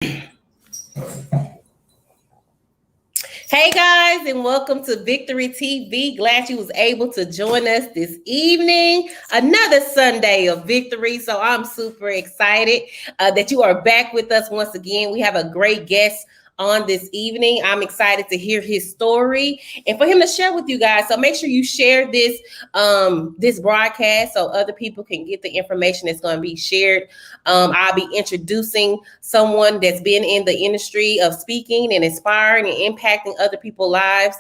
Hey guys, and welcome to Victory TV. Glad you was able to join us this evening. Another Sunday of victory. So I'm super excited that you are back with us once again. We have a great guest on this evening. I'm excited to hear his story and for him to share with you guys. So make sure you share this broadcast so other people can get the information that's going to be shared. I'll be introducing someone that's been in the industry of speaking and inspiring and impacting other people's lives.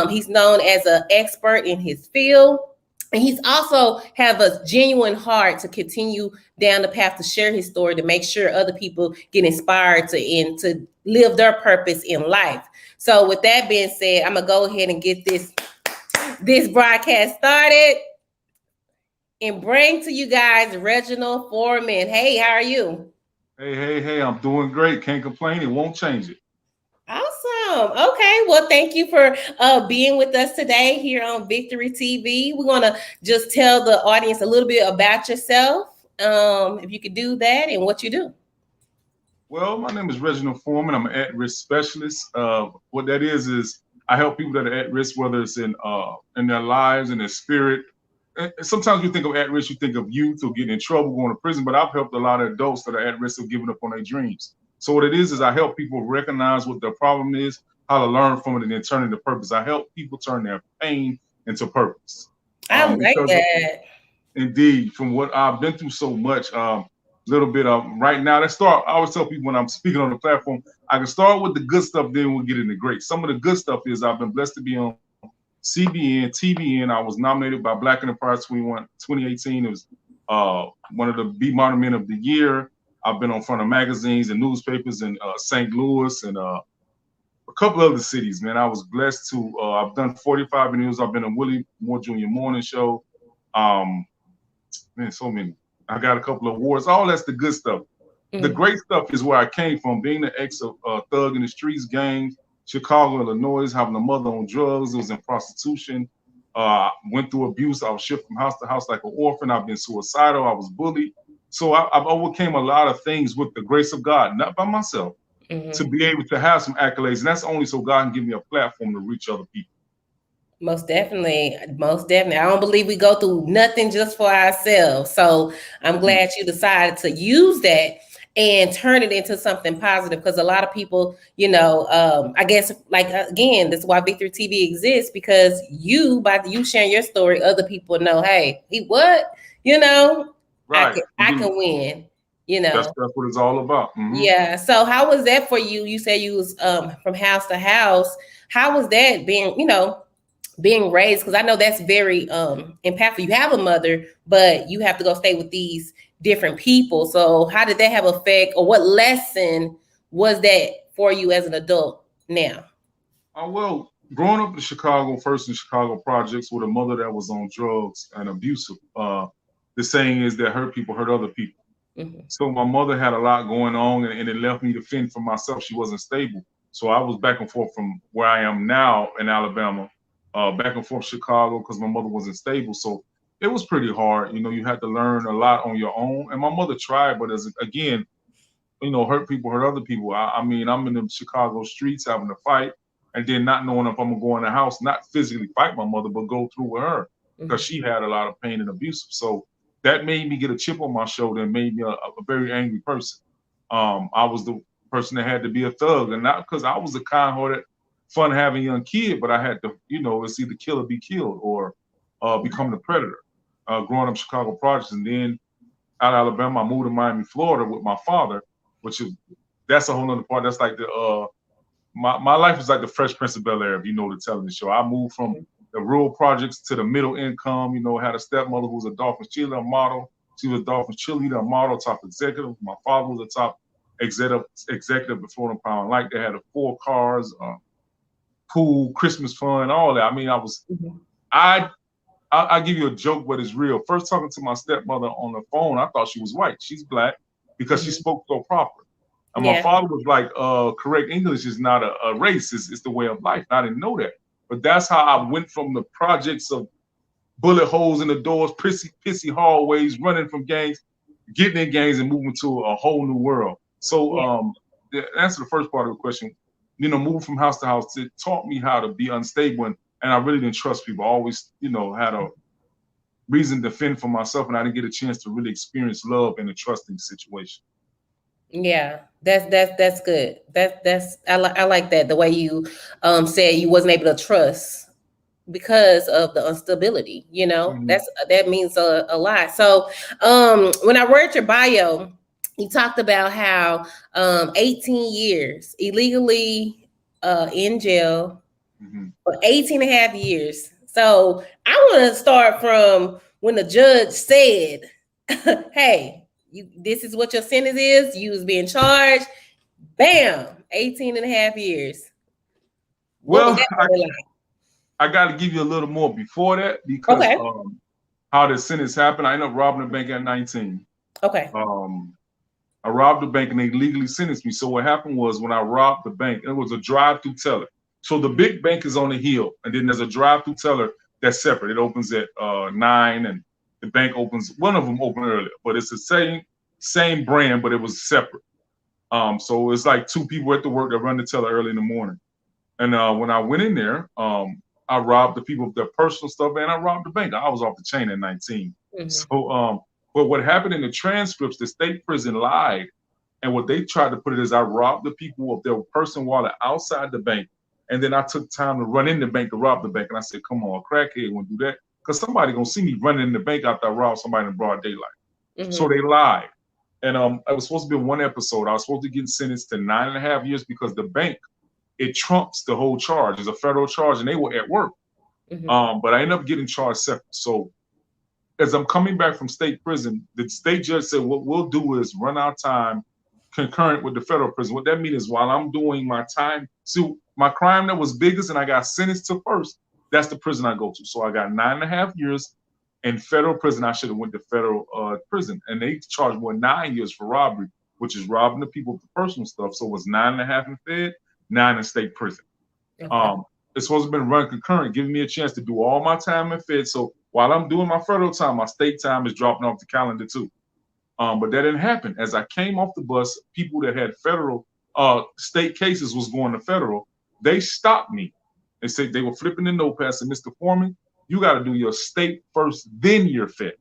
He's known as an expert in his field. And he's also have a genuine heart to continue down the path to share his story, to make sure other people get inspired to live their purpose in life. So with that being said, I'm gonna go ahead and get this broadcast started and bring to you guys Reginald Foreman. Hey, how are you? Hey, I'm doing great. Can't complain. It won't change it. Awesome. Okay. Well, thank you for being with us today here on Victory TV. We're going to just tell the audience a little bit about yourself, if you could do that and what you do. Well, my name is Reginald Foreman. I'm an at-risk specialist. What that is I help people that are at risk, whether it's in their lives, in their spirit. And sometimes you think of at risk, you think of youth or getting in trouble, going to prison, but I've helped a lot of adults that are at risk of giving up on their dreams. So what it is I help people recognize what their problem is, how to learn from it, and then turn it into purpose. I help people turn their pain into purpose. I like that. Indeed, from what I've been through so much, little bit of right now. Let's start. I always tell people when I'm speaking on the platform, I can start with the good stuff, then we'll get into great. Some of the good stuff is I've been blessed to be on CBN, TVN. I was nominated by Black Enterprise 2018. It was one of the Be Modern Men of the Year. I've been on front of magazines and newspapers in St. Louis and a couple other cities, man. I was blessed to, I've done 45 videos. I've been on Willie Moore Jr. Morning Show. Man, so many. I got a couple of awards. All that's the good stuff. The great stuff is where I came from, being the ex-thug in the streets, gangs, Chicago, Illinois, having a mother on drugs. It was in prostitution. Went through abuse. I was shipped from house to house like an orphan. I've been suicidal. I was bullied. So I've overcame a lot of things with the grace of God, not by myself, to be able to have some accolades. And that's only so God can give me a platform to reach other people. Most definitely. Most definitely. I don't believe we go through nothing just for ourselves. So I'm glad you decided to use that and turn it into something positive, because a lot of people, I guess, again, that's why Victory TV exists, because by you sharing your story, other people know, hey, Right. I can win, That's what it's all about. Yeah. So how was that for you? You said you was from house to house. How was that being raised? Because I know that's very impactful. You have a mother, but you have to go stay with these different people. So how did that have effect, or what lesson was that for you as an adult now? Well, growing up in Chicago, first in Chicago projects with a mother that was on drugs and abusive, the saying is that hurt people hurt other people. So my mother had a lot going on, and it left me to fend for myself. She wasn't stable. So I was back and forth from where I am now in Alabama, back and forth Chicago, because my mother wasn't stable. So it was pretty hard. You had to learn a lot on your own. And my mother tried, but again, hurt people hurt other people. I mean, I'm in the Chicago streets having to fight, and then not knowing if I'm going to go in the house, not physically fight my mother, but go through with her, because she had a lot of pain and abuse. So that made me get a chip on my shoulder and made me a very angry person. I was the person that had to be a thug, and not because I was a kind-hearted, fun-having young kid, but I had to, it's either kill or be killed, or become the predator. Growing up Chicago projects, and then out of Alabama, I moved to Miami, Florida with my father, that's a whole nother part. That's like my life is like the Fresh Prince of Bel-Air, if you know the television show. I moved from the rural projects to the middle income. Had a stepmother who was a Dolphins cheerleader model. She was a Dolphins cheerleader, a model, top executive. My father was a top executive before the Power Light. They had 4 cars, pool, Christmas fun, all that. I mean, I'll give you a joke, but it's real. First talking to my stepmother on the phone, I thought she was white. She's black because she spoke so proper. And my father was like, correct English is not a race, it's the way of life. I didn't know that. But that's how I went from the projects of bullet holes in the doors, pissy hallways, running from gangs, getting in gangs and moving to a whole new world. So to answer the first part of the question, you know, moving from house to house, it taught me how to be unstable, and I really didn't trust people. I always, you know, had a reason to fend for myself, and I didn't get a chance to really experience love in a trusting situation. Yeah, that's good. That's I like that, the way you said you wasn't able to trust because of the instability. You know, Mm-hmm. that means a lot. So when I read your bio, you talked about how 18 years illegally in jail Mm-hmm. for 18 and a half years. So I want to start from when the judge said, hey, this is what your sentence is. You was being charged. Bam, 18 and a half years. What was Well, that really like? I got to give you a little more before that because Okay. how the sentence happened. I ended up robbing a bank at 19. Okay. I robbed the bank and they legally sentenced me. So what happened was when I robbed the bank, it was a drive-through teller. So the big bank is on the hill, and then there's a drive-through teller that's separate. It opens at 9, and the bank opens. One of them opened earlier, but it's the same brand, but it was separate. So it's like two people at the work that run the teller early in the morning. And when I went in there, I robbed the people of their personal stuff, and I robbed the bank. I was off the chain at 19. Mm-hmm. So, but what happened in the transcripts, the state prison lied, and what they tried to put it is I robbed the people of their personal wallet outside the bank, and then I took time to run in the bank to rob the bank. And I said, "Come on, a crackhead won't do that, because somebody gonna see me running in the bank after I robbed somebody in broad daylight." Mm-hmm. So they lied, and I was supposed to be one episode. I was supposed to get sentenced to 9.5 years because the bank, it trumps the whole charge. It's a federal charge, and they were at work. Mm-hmm. But I ended up getting charged separate. So as I'm coming back from state prison, the state judge said, what we'll do is run our time concurrent with the federal prison. What that means is while I'm doing my time, see, my crime that was biggest and I got sentenced to first, that's the prison I go to. So I got 9.5 years in federal prison. I should have went to federal prison. And they charged me 9 years for robbery, which is robbing the people of the personal stuff. So it was 9.5 in Fed, 9 in state prison. Okay. It's supposed to have been run concurrent, giving me a chance to do all my time in Fed. So while I'm doing my federal time, my state time is dropping off the calendar too. But that didn't happen. As I came off the bus, people that had federal state cases was going to federal. They stopped me. They said they were flipping the notepad and Mr. Foreman, you got to do your state first, then your federal.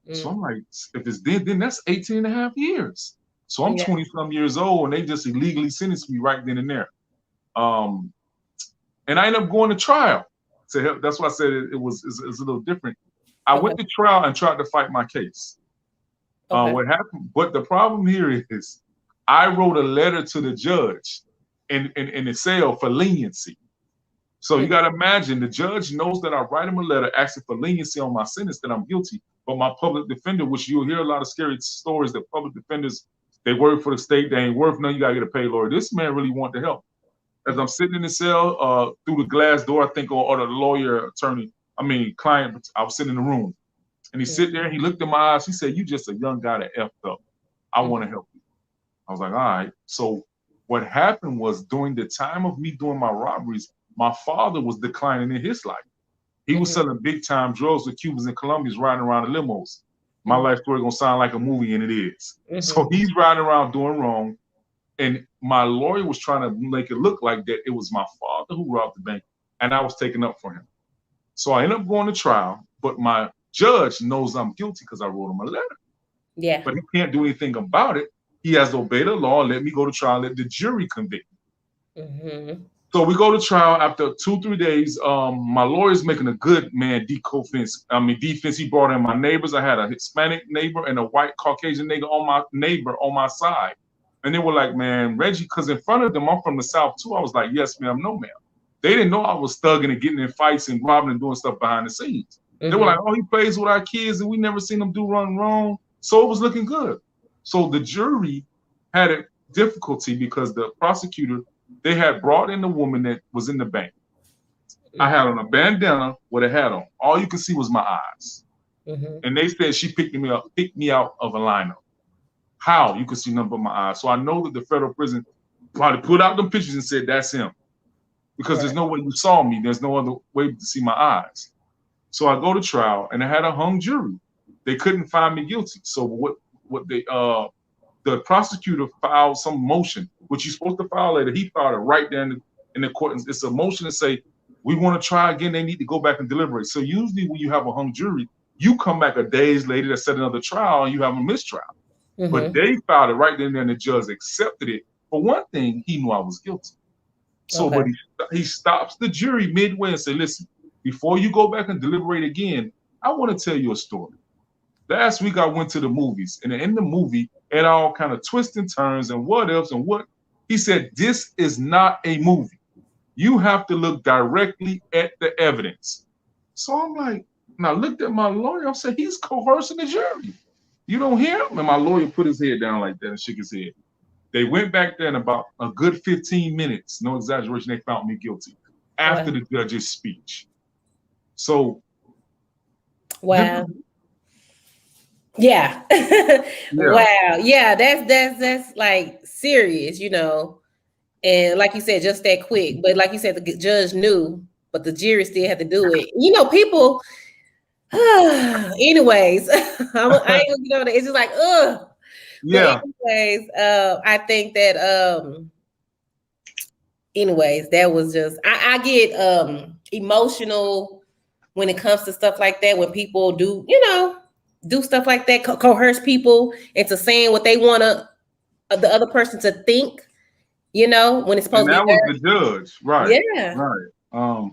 Mm. So I'm like, if it's then that's 18 and a half years. So I'm 20-some years old, and they just illegally sentenced me right then and there. And I ended up going to trial. So that's why I said it's a little different. I went to trial and tried to fight my case. What happened? But the problem here is I wrote a letter to the judge in the cell for leniency. So you got to imagine the judge knows that I write him a letter asking for leniency on my sentence, that I'm guilty. But my public defender, which you'll hear a lot of scary stories that public defenders, they work for the state, they ain't worth nothing, you got to get a paid lawyer. This man really wanted to help. As I'm sitting in the cell through the glass door, I think, or the lawyer, client, I was sitting in the room. And he sit there, he looked in my eyes, he said, you just a young guy that effed up. I want to help you. I was like, all right. So what happened was during the time of me doing my robberies, my father was declining in his life. He was selling big time drugs with Cubans and Colombians riding around in limos. My life story gonna sound like a movie, and it is. So he's riding around doing wrong. And my lawyer was trying to make it look like that it was my father who robbed the bank, and I was taking up for him. So I ended up going to trial, but my judge knows I'm guilty because I wrote him a letter. Yeah. But he can't do anything about it. He has to obey the law and let me go to trial, let the jury convict me. Mm-hmm. So we go to trial. After 2-3 days, my lawyer's making a good defense. He brought in my neighbors. I had a Hispanic neighbor and a white Caucasian neighbor on my side. And they were like, man, Reggie, because in front of them, I'm from the South too. I was like, yes, ma'am, no, ma'am. They didn't know I was thugging and getting in fights and robbing and doing stuff behind the scenes. Mm-hmm. They were like, oh, he plays with our kids and we never seen him do run wrong. So it was looking good. So the jury had a difficulty because the prosecutor, they had brought in the woman that was in the bank. Mm-hmm. I had on a bandana with a hat on. All you could see was my eyes. Mm-hmm. And they said she picked me out of a lineup. How? You could see nothing but my eyes. So I know that the federal prison probably put out them pictures and said, that's him. Because there's no way you saw me. There's no other way to see my eyes. So I go to trial, and I had a hung jury. They couldn't find me guilty. So what they the prosecutor filed some motion, which you're supposed to file later. He filed it right there in the court. It's a motion to say, we want to try again. They need to go back and deliberate. So usually when you have a hung jury, you come back a days later to set another trial and you have a mistrial. But they filed it right then and the judge accepted it. For one thing, he knew I was guilty. So, but he stops the jury midway and say, listen, before you go back and deliberate again, I want to tell you a story. Last week I went to the movies, and in the movie, it all kind of twists and turns and what else and what. He said, this is not a movie. You have to look directly at the evidence. So I'm like, and I looked at my lawyer, I said, he's coercing the jury. You don't hear him? And my lawyer put his head down like that and shook his head. They went back there in about a good 15 minutes, no exaggeration, they found me guilty after the judge's speech. So. Wow. Yeah. Wow. Yeah, that's like serious, you know. And like you said, just that quick. But like you said, the judge knew, but the jury still had to do it. You know, people. Anyways, I ain't gonna get on it. It's just like, ugh. Yeah. But anyways, I think that anyways, that was just I get emotional when it comes to stuff like that. When people do, you know, do stuff like that, coerce people into saying what they want the other person to think. You know, when it's supposed to be. And that was the judge, right? Yeah, right.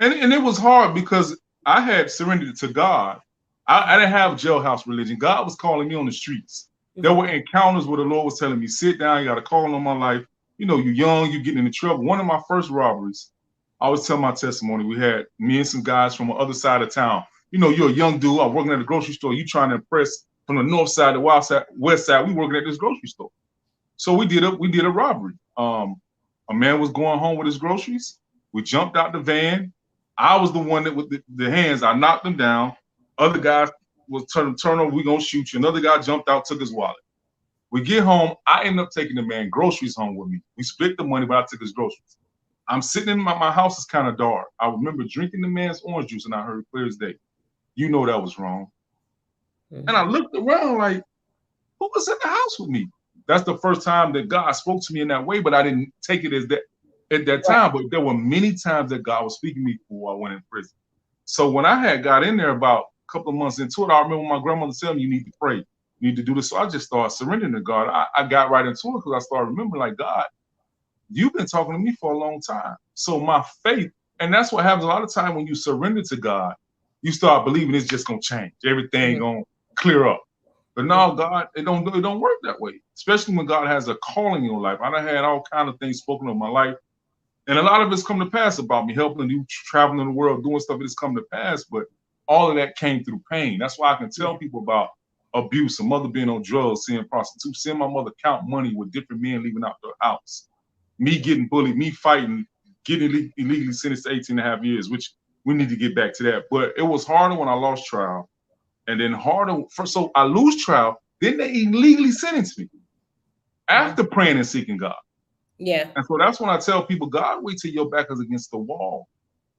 And it was hard because I had surrendered to God. I didn't have jailhouse religion. God was calling me on the streets. There were encounters where the Lord was telling me, sit down, you got a call on my life. You know, you're young, you're getting into trouble. One of my first robberies, I always tell my testimony, we had me and some guys from the other side of town. You know, you're a young dude, I'm working at a grocery store, you trying to impress from the north side, the west side, we working at this grocery store. So we did a robbery. A man was going home with his groceries. We jumped out the van. I was the one that with the hands, I knocked them down. Other guys was turn over, we gonna shoot you. Another guy jumped out, took his wallet. We get home, I end up taking the man groceries home with me. We split the money, but I took his groceries. I'm sitting in my house is kind of dark. I remember drinking the man's orange juice and I heard clear as day, you know that was wrong. And I looked around like, who was in the house with me? That's the first time that God spoke to me in that way, but I didn't take it as that at that time. But there were many times that God was speaking to me before I went in prison. So when I had got in there about a couple of months into it, I remember my grandmother telling me, you need to pray, you need to do this. So I just started surrendering to God. I got right into it because I started remembering, like, God, you've been talking to me for a long time. So my faith, and that's what happens a lot of time when you surrender to God, you start believing it's just gonna change, everything gonna clear up. But now God, it don't work that way, especially when God has a calling in your life. I done had all kind of things spoken of my life, and a lot of it's come to pass about me helping you, traveling the world, doing stuff that's come to pass. But all of that came through pain. That's why I can tell people about abuse, a mother being on drugs, seeing prostitutes, seeing my mother count money with different men leaving out their house, me getting bullied, me fighting, getting illegally sentenced to 18 and a half years, which we need to get back to that. But it was harder when I lost trial. And then harder, so I lose trial, then they illegally sentence me after praying and seeking God. Yeah. And so that's when I tell people, God, wait till your back is against the wall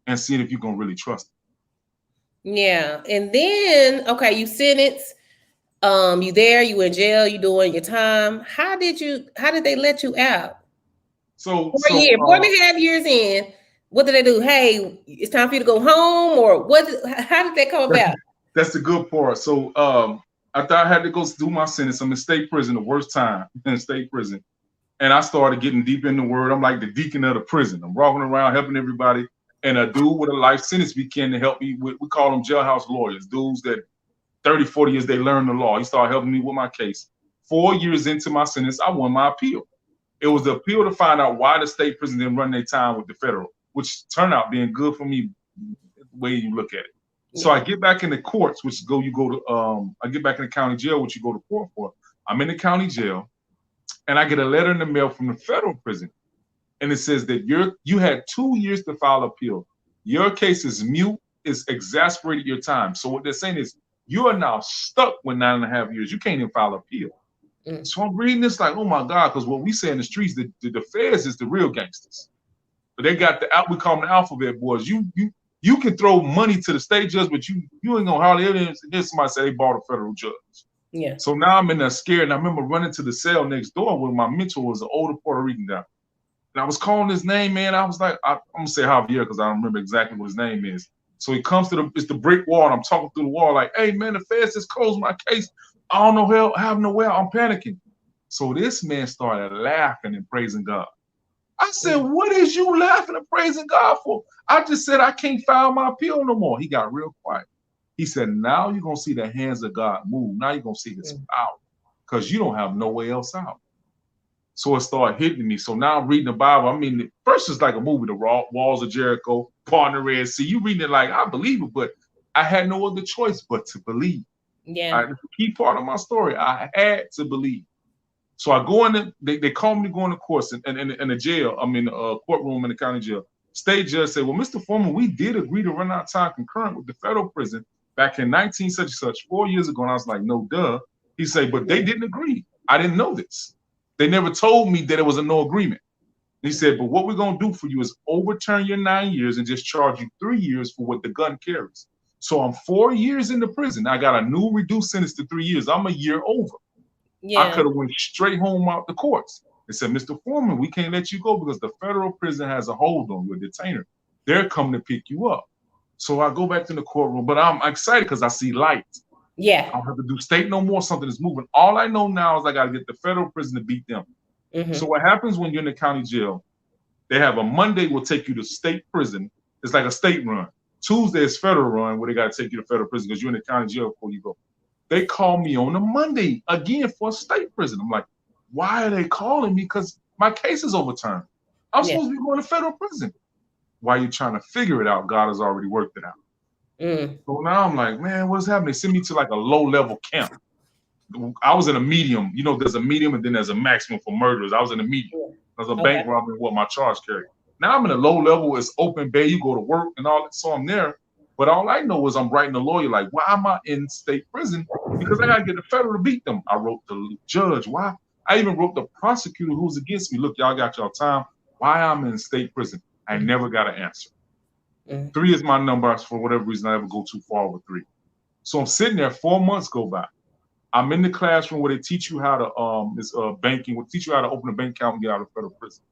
and see if you're going to really trust him. Yeah. And then, okay, you sentenced, you there, you in jail, you doing your time. How did they let you out? So 4.5 years in, what did they do? Hey, it's time for you to go home, or how did that come about? That's the good part. So after I had to go do my sentence, I'm in state prison, the worst time in state prison. And I started getting deep in the word. I'm like the deacon of the prison. I'm walking around helping everybody. And a dude with a life sentence began to help me with, we call them jailhouse lawyers, dudes that 30, 40 years, they learn the law. He started helping me with my case. 4 years into my sentence, I won my appeal. It was the appeal to find out why the state prison didn't run their time with the federal, which turned out being good for me the way you look at it. So I get back in the courts, I get back in the county jail, which you go to court for. I'm in the county jail, and I get a letter in the mail from the federal prison. And it says that you had 2 years to file appeal. Your case is mute, it's exasperated your time. So what they're saying is you are now stuck with 9.5 years. You can't even file appeal. So I'm reading this like, oh my God, because what we say in the streets, the feds is the real gangsters. But they got we call them the alphabet boys. You can throw money to the state judge, but you ain't gonna hardly ever hear somebody say they bought a federal judge. Yeah. So now I'm in there scared. And I remember running to the cell next door where my mentor was an older Puerto Rican guy. And I was calling his name, man. I was like, I'm going to say Javier because I don't remember exactly what his name is. So he comes to it's the brick wall. And I'm talking through the wall like, hey, man, the feds just closed my case. I don't know hell, I have nowhere. I'm panicking. So this man started laughing and praising God. I said, what is you laughing and praising God for? I just said, I can't file my appeal no more. He got real quiet. He said, now you're going to see the hands of God move. Now you're going to see his power because you don't have no way else out. So it started hitting me. So now I'm reading the Bible. I mean, first it's like a movie, The Walls of Jericho, Part of the Red Sea. You reading it like, I believe it, but I had no other choice but to believe. Yeah. The key part of my story, I had to believe. So I go in, they call me to go in the course in the jail. I'm in the courtroom in the county jail. State judge said, well, Mr. Foreman, we did agree to run our time concurrent with the federal prison back in 19 such and such, 4 years ago. And I was like, no, duh. He said, but they didn't agree. I didn't know this. They never told me that it was a no agreement. He said, but what we're going to do for you is overturn your 9 years and just charge you 3 years for what the gun carries. So I'm 4 years in the prison. I got a new reduced sentence to 3 years. I'm a year over. Yeah. I could have went straight home out the courts. They said, Mr. Foreman, we can't let you go because the federal prison has a hold on you, a detainer. They're coming to pick you up. So I go back to the courtroom, but I'm excited because I see light. Yeah. I don't have to do state no more. Something is moving. All I know now is I got to get the federal prison to beat them. So what happens when you're in the county jail, they have a Monday will take you to state prison. It's like a state run. Tuesday is federal run where they got to take you to federal prison because you're in the county jail before you go. They call me on a Monday again for a state prison. I'm like, why are they calling me? Because my case is overturned. I'm supposed to be going to federal prison. Why are you trying to figure it out? God has already worked it out. So now I'm like, man, what's happening? They send me to like a low-level camp. I was in a medium. You know, there's a medium and then there's a maximum for murderers. I was in a medium. I was a bank robbery, what my charge carried. Now I'm in a low level. It's open bay. You go to work and all that. So I'm there. But all I know is I'm writing a lawyer like, why am I in state prison? Because I got to get the federal to beat them. I wrote the judge. Why? I even wrote the prosecutor who's against me. Look, y'all got y'all time. Why I'm in state prison? I never got an answer. 3 is my number. For whatever reason, I never go too far with 3. So I'm sitting there. 4 months go by. I'm in the classroom where they teach you how to banking. Will teach you how to open a bank account and get out of federal prison.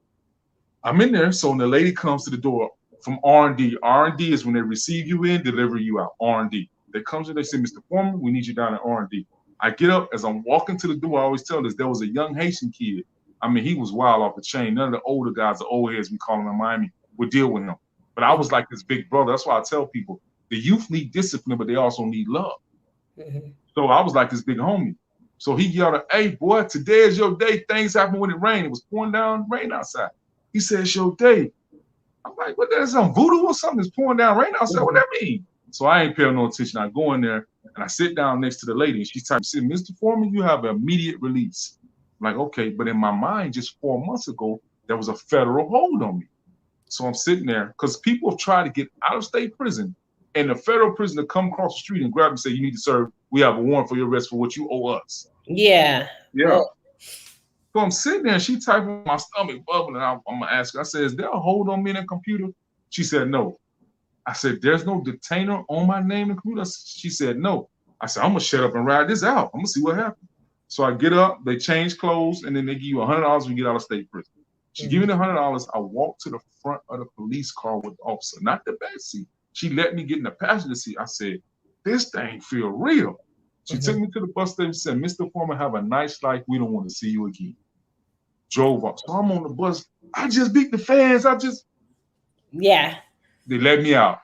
I'm in there. So when the lady comes to the door from R&D. R&D is when they receive you in, deliver you out. R&D. They come to, they say, Mr. Foreman, we need you down at R&D. I get up as I'm walking to the door. I always tell this. There was a young Haitian kid. I mean, he was wild off the chain. None of the older guys, the old heads, we call them in Miami, would deal with him. But I was like this big brother. That's why I tell people the youth need discipline, but they also need love. So I was like this big homie. So he yelled, hey, boy, today is your day. Things happen when it rains. It was pouring down rain outside. He said, it's your day. I'm like, what, there's some voodoo or something? It's pouring down rain outside. What that mean? So I ain't paying no attention. I go in there and I sit down next to the lady. And she's telling me, Mr. Foreman, you have an immediate release. I'm like, okay. But in my mind, just 4 months ago, there was a federal hold on me. So I'm sitting there because people have tried to get out of state prison and the federal prison to come across the street and grab me and say, you need to serve. We have a warrant for your arrest for what you owe us. Yeah. Yeah. Well, so I'm sitting there and she typing, my stomach bubbling. I'm going to ask her, I said, is there a hold on me in the computer? She said, no. I said, there's no detainer on my name in the computer? She said, no. I said, I'm going to shut up and ride this out. I'm going to see what happens. So I get up, they change clothes, and then they give you $100 when you get out of state prison. She give me the $100. I walk to the front of the police car with the officer, not the back seat. She let me get in the passenger seat. I said, this thing feel real. She took me to the bus station and said, Mr. Foreman, have a nice life. We don't want to see you again. Drove up. So I'm on the bus. I just beat the fans. Yeah. They let me out.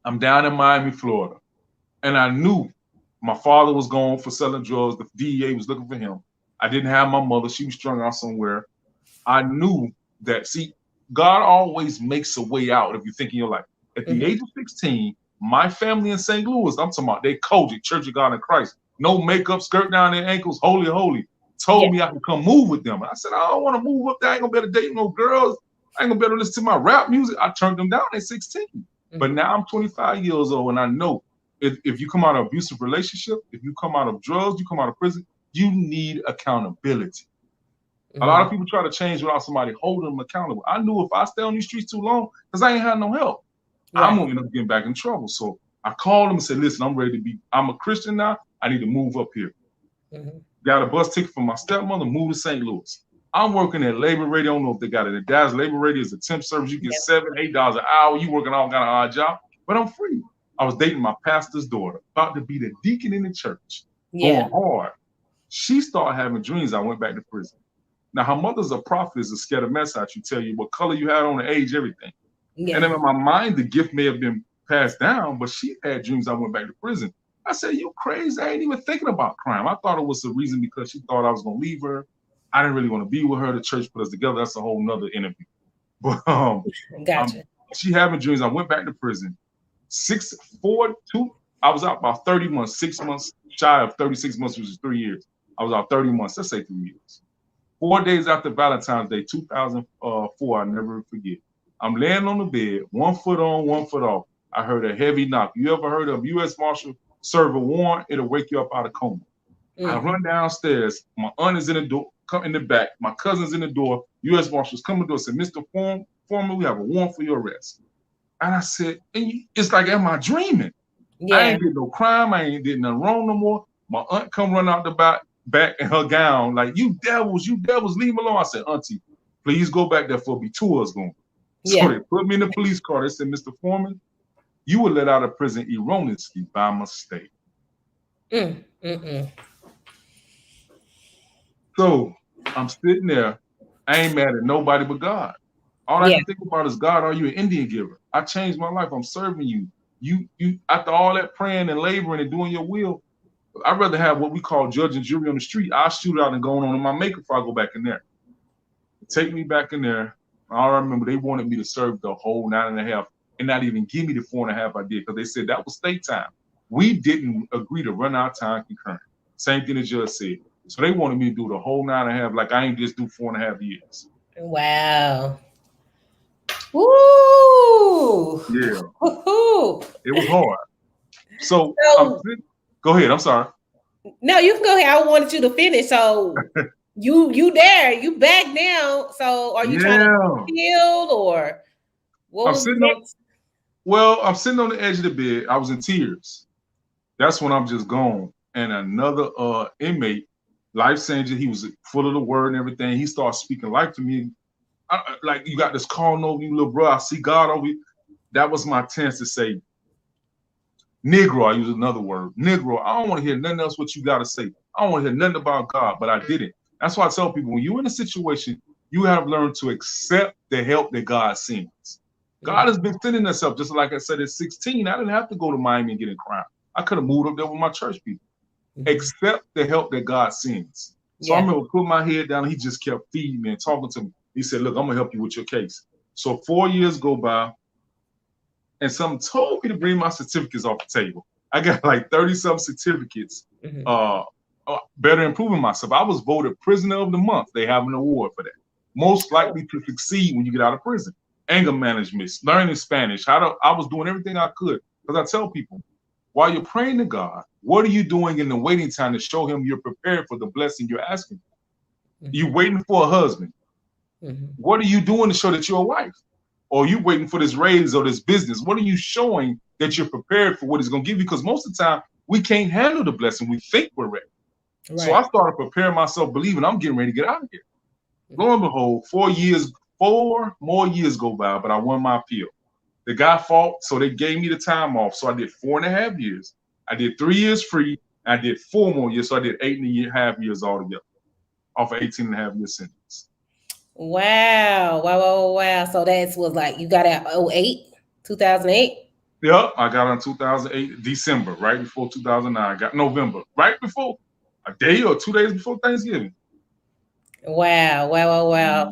I'm down in Miami, Florida. And I knew my father was gone for selling drugs. The DEA was looking for him. I didn't have my mother. She was strung out somewhere. I knew that, see, God always makes a way out if you think in your life. At the age of 16, my family in St. Louis, I'm talking about, they Kojic, Church of God in Christ. No makeup, skirt down their ankles, holy, holy. Told me I could come move with them. I said, I don't want to move up there. I ain't going to be able to date no girls. I ain't going to be able to listen to my rap music. I turned them down at 16. But now I'm 25 years old, and I know if you come out of abusive relationship, if you come out of drugs, you come out of prison, you need accountability. A lot of people try to change without somebody holding them accountable. I knew if I stay on these streets too long, because I ain't had no help, I'm going to end up getting back in trouble. So I called them and said, listen, I'm ready to be, I'm a Christian now. I need to move up here. Mm-hmm. Got a bus ticket from my stepmother, moved to St. Louis. I'm working at Labor Radio. I don't know if they got it. The Dallas Labor Radio is a temp service. You get $7, $8 an hour. You working all kind of odd job, but I'm free. I was dating my pastor's daughter, about to be the deacon in the church, going hard. She started having dreams. I went back to prison. Now, her mother's a prophetess, a scared a mess out. You tell you what color you had on, the age, everything. Yeah. And then in my mind, the gift may have been passed down, but she had dreams I went back to prison. I said, you crazy. I ain't even thinking about crime. I thought it was the reason because she thought I was going to leave her. I didn't really want to be with her. The church put us together. That's a whole nother interview. But gotcha. She having dreams. I went back to prison. I was out about 30 months, 6 months shy of 36 months, which is 3 years. I was out 30 months. Let's say 3 years. 4 days after Valentine's Day, 2004, I'll never forget. I'm laying on the bed, 1 foot on, 1 foot off. I heard a heavy knock. You ever heard of U.S. Marshal serve a warrant? It'll wake you up out of coma. I run downstairs. My aunt is in the door, come in the back. My cousin's in the door. U.S. Marshals come in the door and said, Mr. Foreman, we have a warrant for your arrest. And I said, it's like, am I dreaming? Yeah. I ain't did no crime. I ain't did nothing wrong no more. My aunt come run out the back in her gown, like, you devils, leave me alone. I said, Auntie, please go back there for me. 2 of us going. So they put me in the police car. They said, Mr. Foreman, you were let out of prison erroneously by mistake. So I'm sitting there. I ain't mad at nobody but God. All I can think about is, God, are you an Indian giver? I changed my life. I'm serving you. You after all that praying and laboring and doing your will, I'd rather have what we call judge and jury on the street. I'll shoot out and go on in my makeup before I go back in there. Take me back in there. All I remember, they wanted me to serve the whole 9.5 and not even give me the 4.5 I did, because they said that was state time. We didn't agree to run our time concurrent. Same thing the judge said. So they wanted me to do the whole 9.5, like I ain't just do 4.5 years. Wow. Woo! Yeah. Woo-hoo. It was hard. So go ahead. I'm sorry. No, you can go ahead. I wanted you to finish. So you there? You back now? So are you trying to heal or what was next? I'm sitting on the edge of the bed. I was in tears. That's when I'm just gone. And another inmate, life changer. He was full of the word and everything. He started speaking life to me. Like, you got this calling over you, little bro. I see God over you. That was my chance to say, Negro, I use another word. Negro, I don't want to hear nothing else what you got to say. I don't want to hear nothing about God, but I did it. That's why I tell people, when you're in a situation, you have learned to accept the help that God sends. God has been sending us help. Just like I said, at 16, I didn't have to go to Miami and get in crime. I could have moved up there with my church people. Accept the help that God sends. So I remember putting my head down, and he just kept feeding me and talking to me. He said, look, I'm going to help you with your case. So 4 years go by, and someone told me to bring my certificates off the table. I got like 30-something certificates, better improving myself. I was voted prisoner of the month. They have an award for that. Most likely to succeed when you get out of prison. Anger management, learning Spanish. I was doing everything I could. Because I tell people, while you're praying to God, what are you doing in the waiting time to show him you're prepared for the blessing you're asking for? You're waiting for a husband. What are you doing to show that you're a wife? Or are you waiting for this raise or this business? What are you showing that you're prepared for what he's going to give you? Because most of the time, we can't handle the blessing. We think we're ready. Right. So I started preparing myself, believing I'm getting ready to get out of here. Lo and behold, 4 more years go by, but I won my appeal. The guy fought, so they gave me the time off. So I did 4.5 years. I did 3 years free. I did 4 more years. So I did 8.5 years altogether off an 18.5 year sentence. Wow. So that was like, you got out 2008? Yep, I got on 2008, December, right before 2009. I got November, right before, a day or 2 days before Thanksgiving. Wow.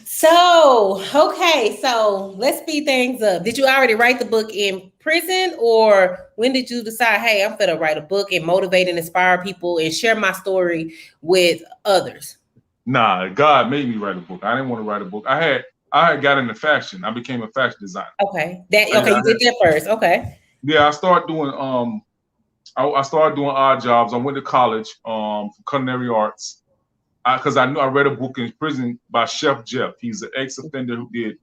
So, okay, so let's speed things up. Did you already write the book in prison, or when did you decide, hey, I'm gonna write a book and motivate and inspire people and share my story with others? Nah, God made me write a book. I didn't want to write a book. I had got into fashion. I became a fashion designer. Okay. You did that first. Okay. Yeah, I started doing I started doing odd jobs. I went to college for culinary arts because I knew I read a book in prison by Chef Jeff. He's an ex-offender who did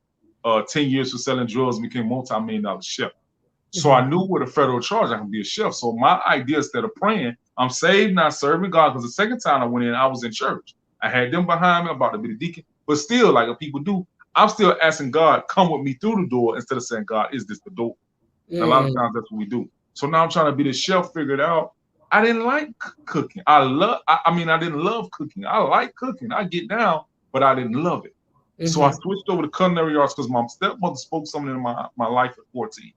10 years for selling drugs and became a multi-million-dollar chef. So I knew with a federal charge, I can be a chef. So my idea, instead of praying, I'm saved, not serving God. Because the second time I went in, I was in church. I had them behind me, I'm about to be the deacon. But still, like people do, I'm still asking God, come with me through the door, instead of saying, God, is this the door? And a lot of times that's what we do. So now I'm trying to be the chef, figure it out. I didn't like cooking. I didn't love cooking. I like cooking. I get down, but I didn't love it. So I switched over to culinary arts because my stepmother spoke something in my life at 14.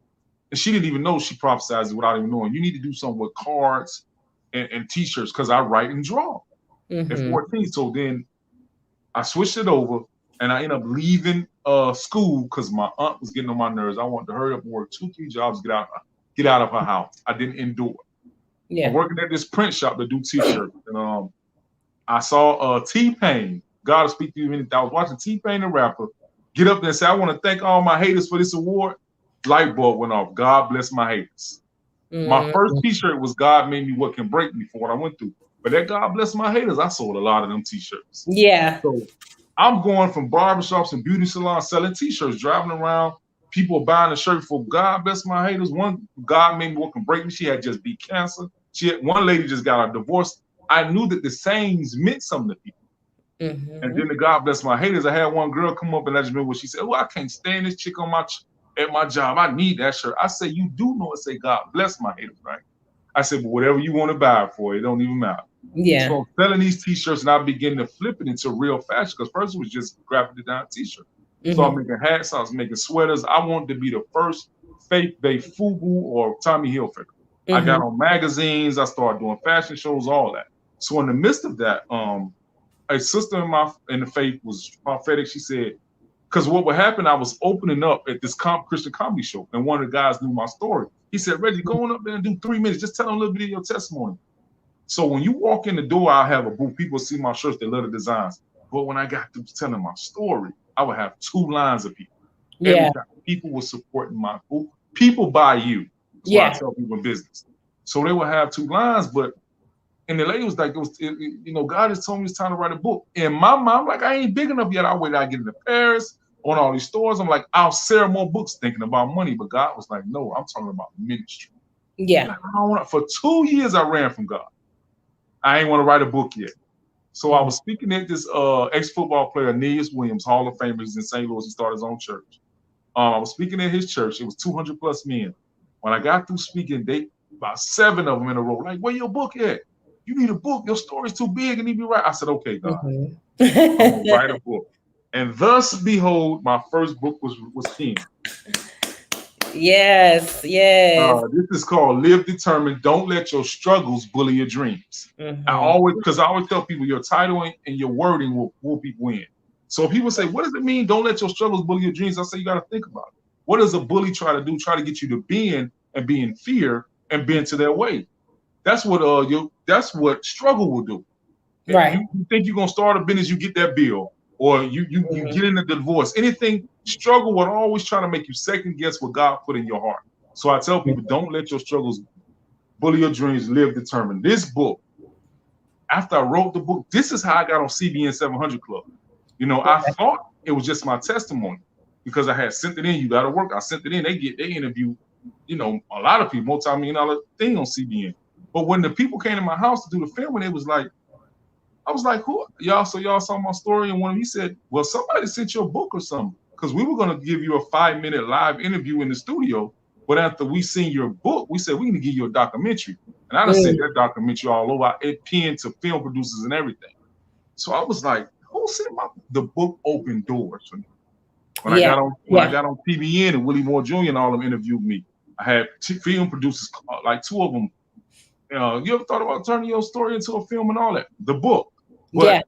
And she didn't even know she prophesied it without even knowing. You need to do something with cards and t-shirts because I write and draw at 14. So then I switched it over and I ended up leaving school because my aunt was getting on my nerves. I wanted to hurry up and work 2-3 jobs, get out of her house. I didn't endure. I'm working at this print shop to do t-shirts. And I saw T-Pain. God will speak to you. I was watching T-Pain, the rapper, get up there and say, I want to thank all my haters for this award. Light bulb went off. God bless my haters. My first t-shirt was God made me what can break me for what I went through. But that God bless my haters, I sold a lot of them t-shirts. Yeah. So I'm going from barbershops and beauty salons selling t-shirts, driving around. People buying a shirt for God bless my haters. One, God made me what can break me. She had just beat cancer. One lady just got a divorce. I knew that the sayings meant something to people. And then the God bless my haters. I had one girl come up and I just remember what she said. Oh, I can't stand this chick at my job. I need that shirt. I said, you do know it say God bless my haters, right? I said, but whatever you want to buy it for, it don't even matter. Yeah. So I'm selling these t-shirts and I began to flip it into real fashion because first it was just graphic design t-shirt. So I'm making hats, I was making sweaters. I wanted to be the first faith-based FUBU or Tommy Hilfiger. I got on magazines. I started doing fashion shows, all that. So in the midst of that, a sister in the faith was prophetic. She said, because what would happen, I was opening up at this Christian comedy show, and one of the guys knew my story. He said, Reggie, go on up there and do 3 minutes. Just tell them a little bit of your testimony. So when you walk in the door, I have a booth. People see my shirts, they love the designs. But when I got to telling my story, I would have 2 lines of people. Yeah. Every time people were supporting my booth. People buy you. That's what I tell people in business. So they would have 2 lines, and the lady was like, God has told me it's time to write a book. In my mind, I'm like, I ain't big enough yet. I'll wait till I get into Paris, on all these stores. I'm like, I'll sell more books thinking about money. But God was like, no, I'm talking about ministry. Yeah. For 2 years, I ran from God. I ain't want to write a book yet. So I was speaking at this ex-football player, Aeneas Williams, Hall of Fame. He's in St. Louis. He started his own church. I was speaking at his church. It was 200 plus men. When I got through speaking, about 7 of them in a row, like, where your book at? You need a book. Your story's too big and need to be right. I said, okay, God, I'm gonna write a book. And thus, behold, my first book was 10. Yes. This is called Live Determined. Don't let your struggles bully your dreams. I always tell people your title and your wording will pull people in. So people say, what does it mean? Don't let your struggles bully your dreams. I say, you got to think about it. What does a bully try to do? Try to get you to bend and be in fear and bend to their way. That's what struggle will do. Right. You think you're gonna start a business, you get that bill, or you get in a divorce. Anything, struggle will always try to make you second guess what God put in your heart. So I tell people, don't let your struggles bully your dreams. Live determined. This book, after I wrote the book, this is how I got on CBN 700 Club. I thought it was just my testimony because I had sent it in. You got to work. I sent it in. They interview, a lot of people, multi-million-dollar thing on CBN. But when the people came to my house to do the filming, it was like, I was like, who y'all? So y'all saw my story, and one of you said, well, somebody sent your book or something, because we were going to give you a 5-minute live interview in the studio. But after we seen your book, we said, we're going to give you a documentary. And I done sent that documentary all over. It pinned to film producers and everything. So I was like, who sent the book opened doors for me? When I got on TVN and Willie Moore Jr. and all of them interviewed me, I had film producers, like 2 of them. You ever thought about turning your story into a film and all that? The book. But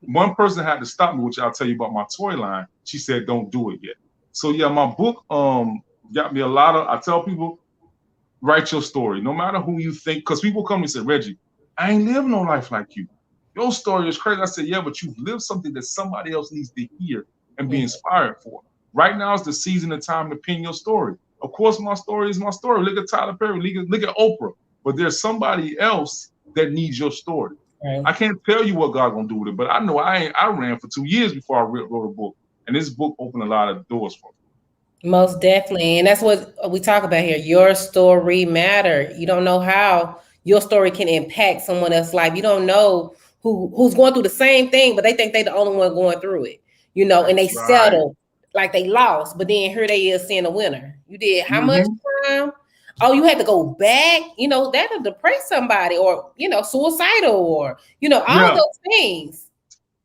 one person had to stop me, which I'll tell you about my toy line. She said, don't do it yet. So my book got me a lot of, I tell people, write your story, no matter who you think, because people come and say, Reggie, I ain't lived no life like you. Your story is crazy. I said, yeah, but you've lived something that somebody else needs to hear and be inspired for. Right now is the season of time to pin your story. Of course, my story is my story. Look at Tyler Perry, look at Oprah. But there's somebody else that needs your story. Right. I can't tell you what God gonna do with it, but I know I ran for 2 years before I wrote a book, and this book opened a lot of doors for me. Most definitely. And that's what we talk about here. Your story matter. You don't know how your story can impact someone else's life. You don't know who's going through the same thing, but they think they the only one going through it, and they Right. settle like they lost, but then here they is seeing a winner. You did how much Mm-hmm. time? Oh, you had to go back. That'll depress somebody, or suicidal, or all Yeah. those things.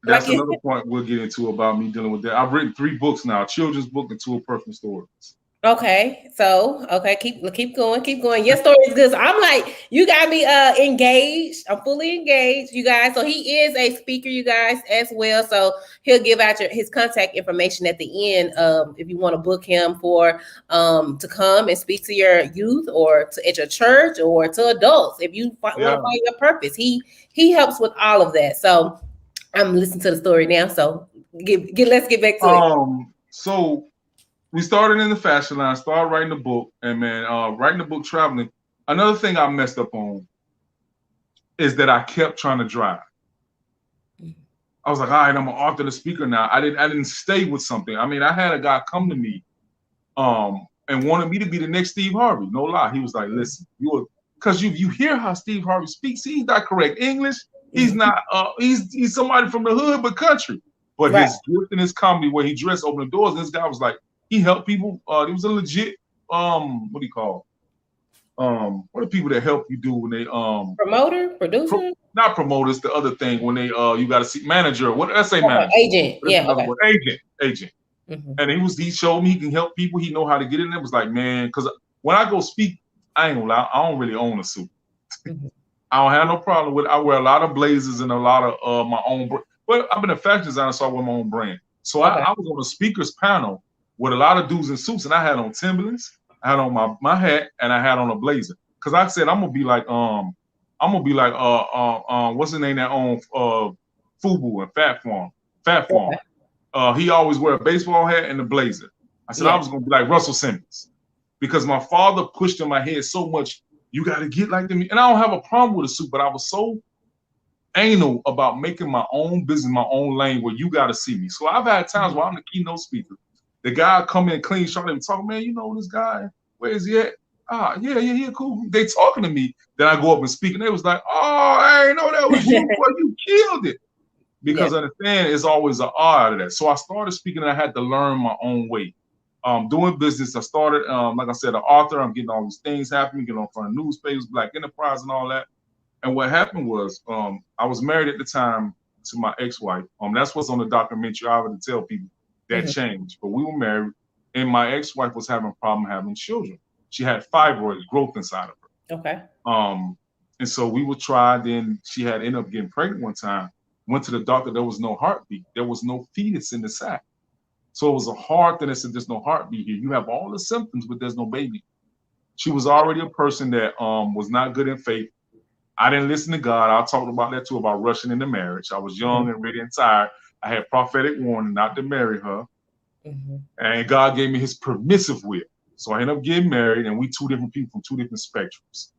Like That's another point we'll get into about me dealing with that. I've written 3 books now, a children's book and 2 personal stories. Okay, so keep going, keep going. Your story is good. So I'm like, you got me engaged. I'm fully engaged, you guys. So he is a speaker, you guys, as well. So he'll give out his contact information at the end. If you want to book him for to come and speak to your youth, or at your church, or to adults. If you want to find your purpose, he helps with all of that. So I'm listening to the story now. So let's get back to it. So we started in the fashion line, started writing the book, and man, writing the book, traveling. Another thing I messed up on is that I kept trying to drive. I was like, all right, I'm an author and a speaker now. I didn't stay with something. I mean, I had a guy come to me, and wanted me to be the next Steve Harvey. No lie. He was like, listen, because you hear how Steve Harvey speaks. He's not correct English. He's not. He's somebody from the hood, but country. But his gift and his comedy, where he dressed, open the doors. And this guy was like, he helped people. He was a legit. What do you call? What are people that help you do when they promoter, producer? Not promoters. The other thing when they you got to see manager. What did I say? Manager. Agent. Yeah. Okay. Agent. Mm-hmm. And he showed me he can help people. He know how to get in there. It was like, man, because when I go speak, I ain't gonna lie, I don't really own a suit. Mm-hmm. I don't have no problem with it. I wear a lot of blazers and a lot of my own. But I've been a fashion designer, so I wear my own brand. So I was on a speakers panel with a lot of dudes in suits, and I had on Timberlands, I had on my hat, and I had on a blazer. Because I said I'm gonna be like what's his name that owned Fubu and Fat Farm. He always wear a baseball hat and a blazer. I said I was gonna be like Russell Simmons, because my father pushed in my head so much. You got to get like them, and I don't have a problem with a suit, but I was so anal about making my own business, my own lane, where you got to see me. So I've had times where I'm the keynote speaker. The guy come in clean, Charlette, and talk, man, you know this guy? Where is he at? Yeah, cool. They talking to me. Then I go up and speak, and they was like, oh, I ain't know that was you, boy. You killed it. Because understand, it's always an R out of that. So I started speaking, and I had to learn my own way. Doing business, I started, like I said, an author. I'm getting all these things happening, getting on front of newspapers, Black Enterprise, and all that. And what happened was, I was married at the time to my ex-wife. That's what's on the documentary. I already tell people that changed, but we were married, and my ex-wife was having a problem having children. She had fibroid growth inside of her. Okay. And so we would try. Then she had ended up getting pregnant one time. Went to the doctor. There was no heartbeat. There was no fetus in the sac. So it was a hard thing. They said, there's no heartbeat here. You have all the symptoms, but there's no baby. She was already a person that was not good in faith. I didn't listen to God. I talked about that too, about rushing into marriage. I was young and ready and tired. I had prophetic warning not to marry her. And God gave me his permissive will. So I ended up getting married, and we 2 different people from 2 different spectrums.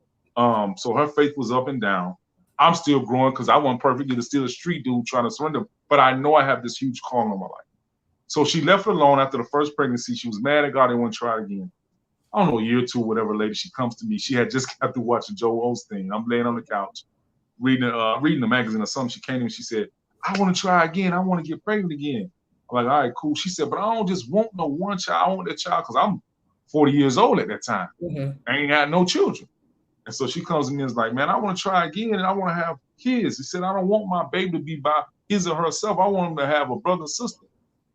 So her faith was up and down. I'm still growing because I wasn't perfect. You're still a street dude trying to surrender. But I know I have this huge calling on my life. So she left alone after the first pregnancy. She was mad at God and wanted to try it again. I don't know, a year or 2, whatever later, she comes to me. She had just got through watching Joel Osteen. I'm laying on the couch, reading the magazine or something. She came to me and she said, I want to try again. I want to get pregnant again. I'm like, all right, cool. She said, but I don't just want no one child. I want that child because I'm 40 years old at that time. I ain't got no children. And so she comes to me and is like, man, I want to try again and I want to have kids. He said, I don't want my baby to be by his or herself. I want him to have a brother and sister.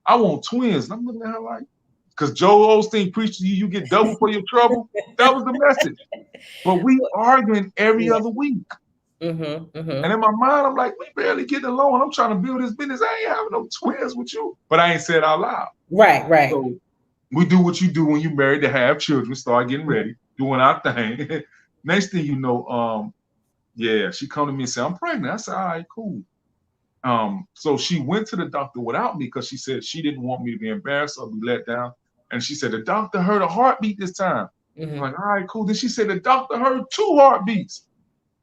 I want twins. And I'm looking at her like, because Joel Osteen preached to you, you get double for your trouble. That was the message. But we arguing every other week. And in my mind, I'm like, we barely getting along. I'm trying to build this business. I ain't having no twins with you. But I ain't said out loud. Right. So we do what you do when you're married to have children. Start getting ready, doing our thing. Next thing you know, she come to me and said, I'm pregnant. I said, all right, cool. So she went to the doctor without me because she said she didn't want me to be embarrassed or be let down. And she said, the doctor heard a heartbeat this time. I'm like, all right, cool. Then she said, the doctor heard 2 heartbeats.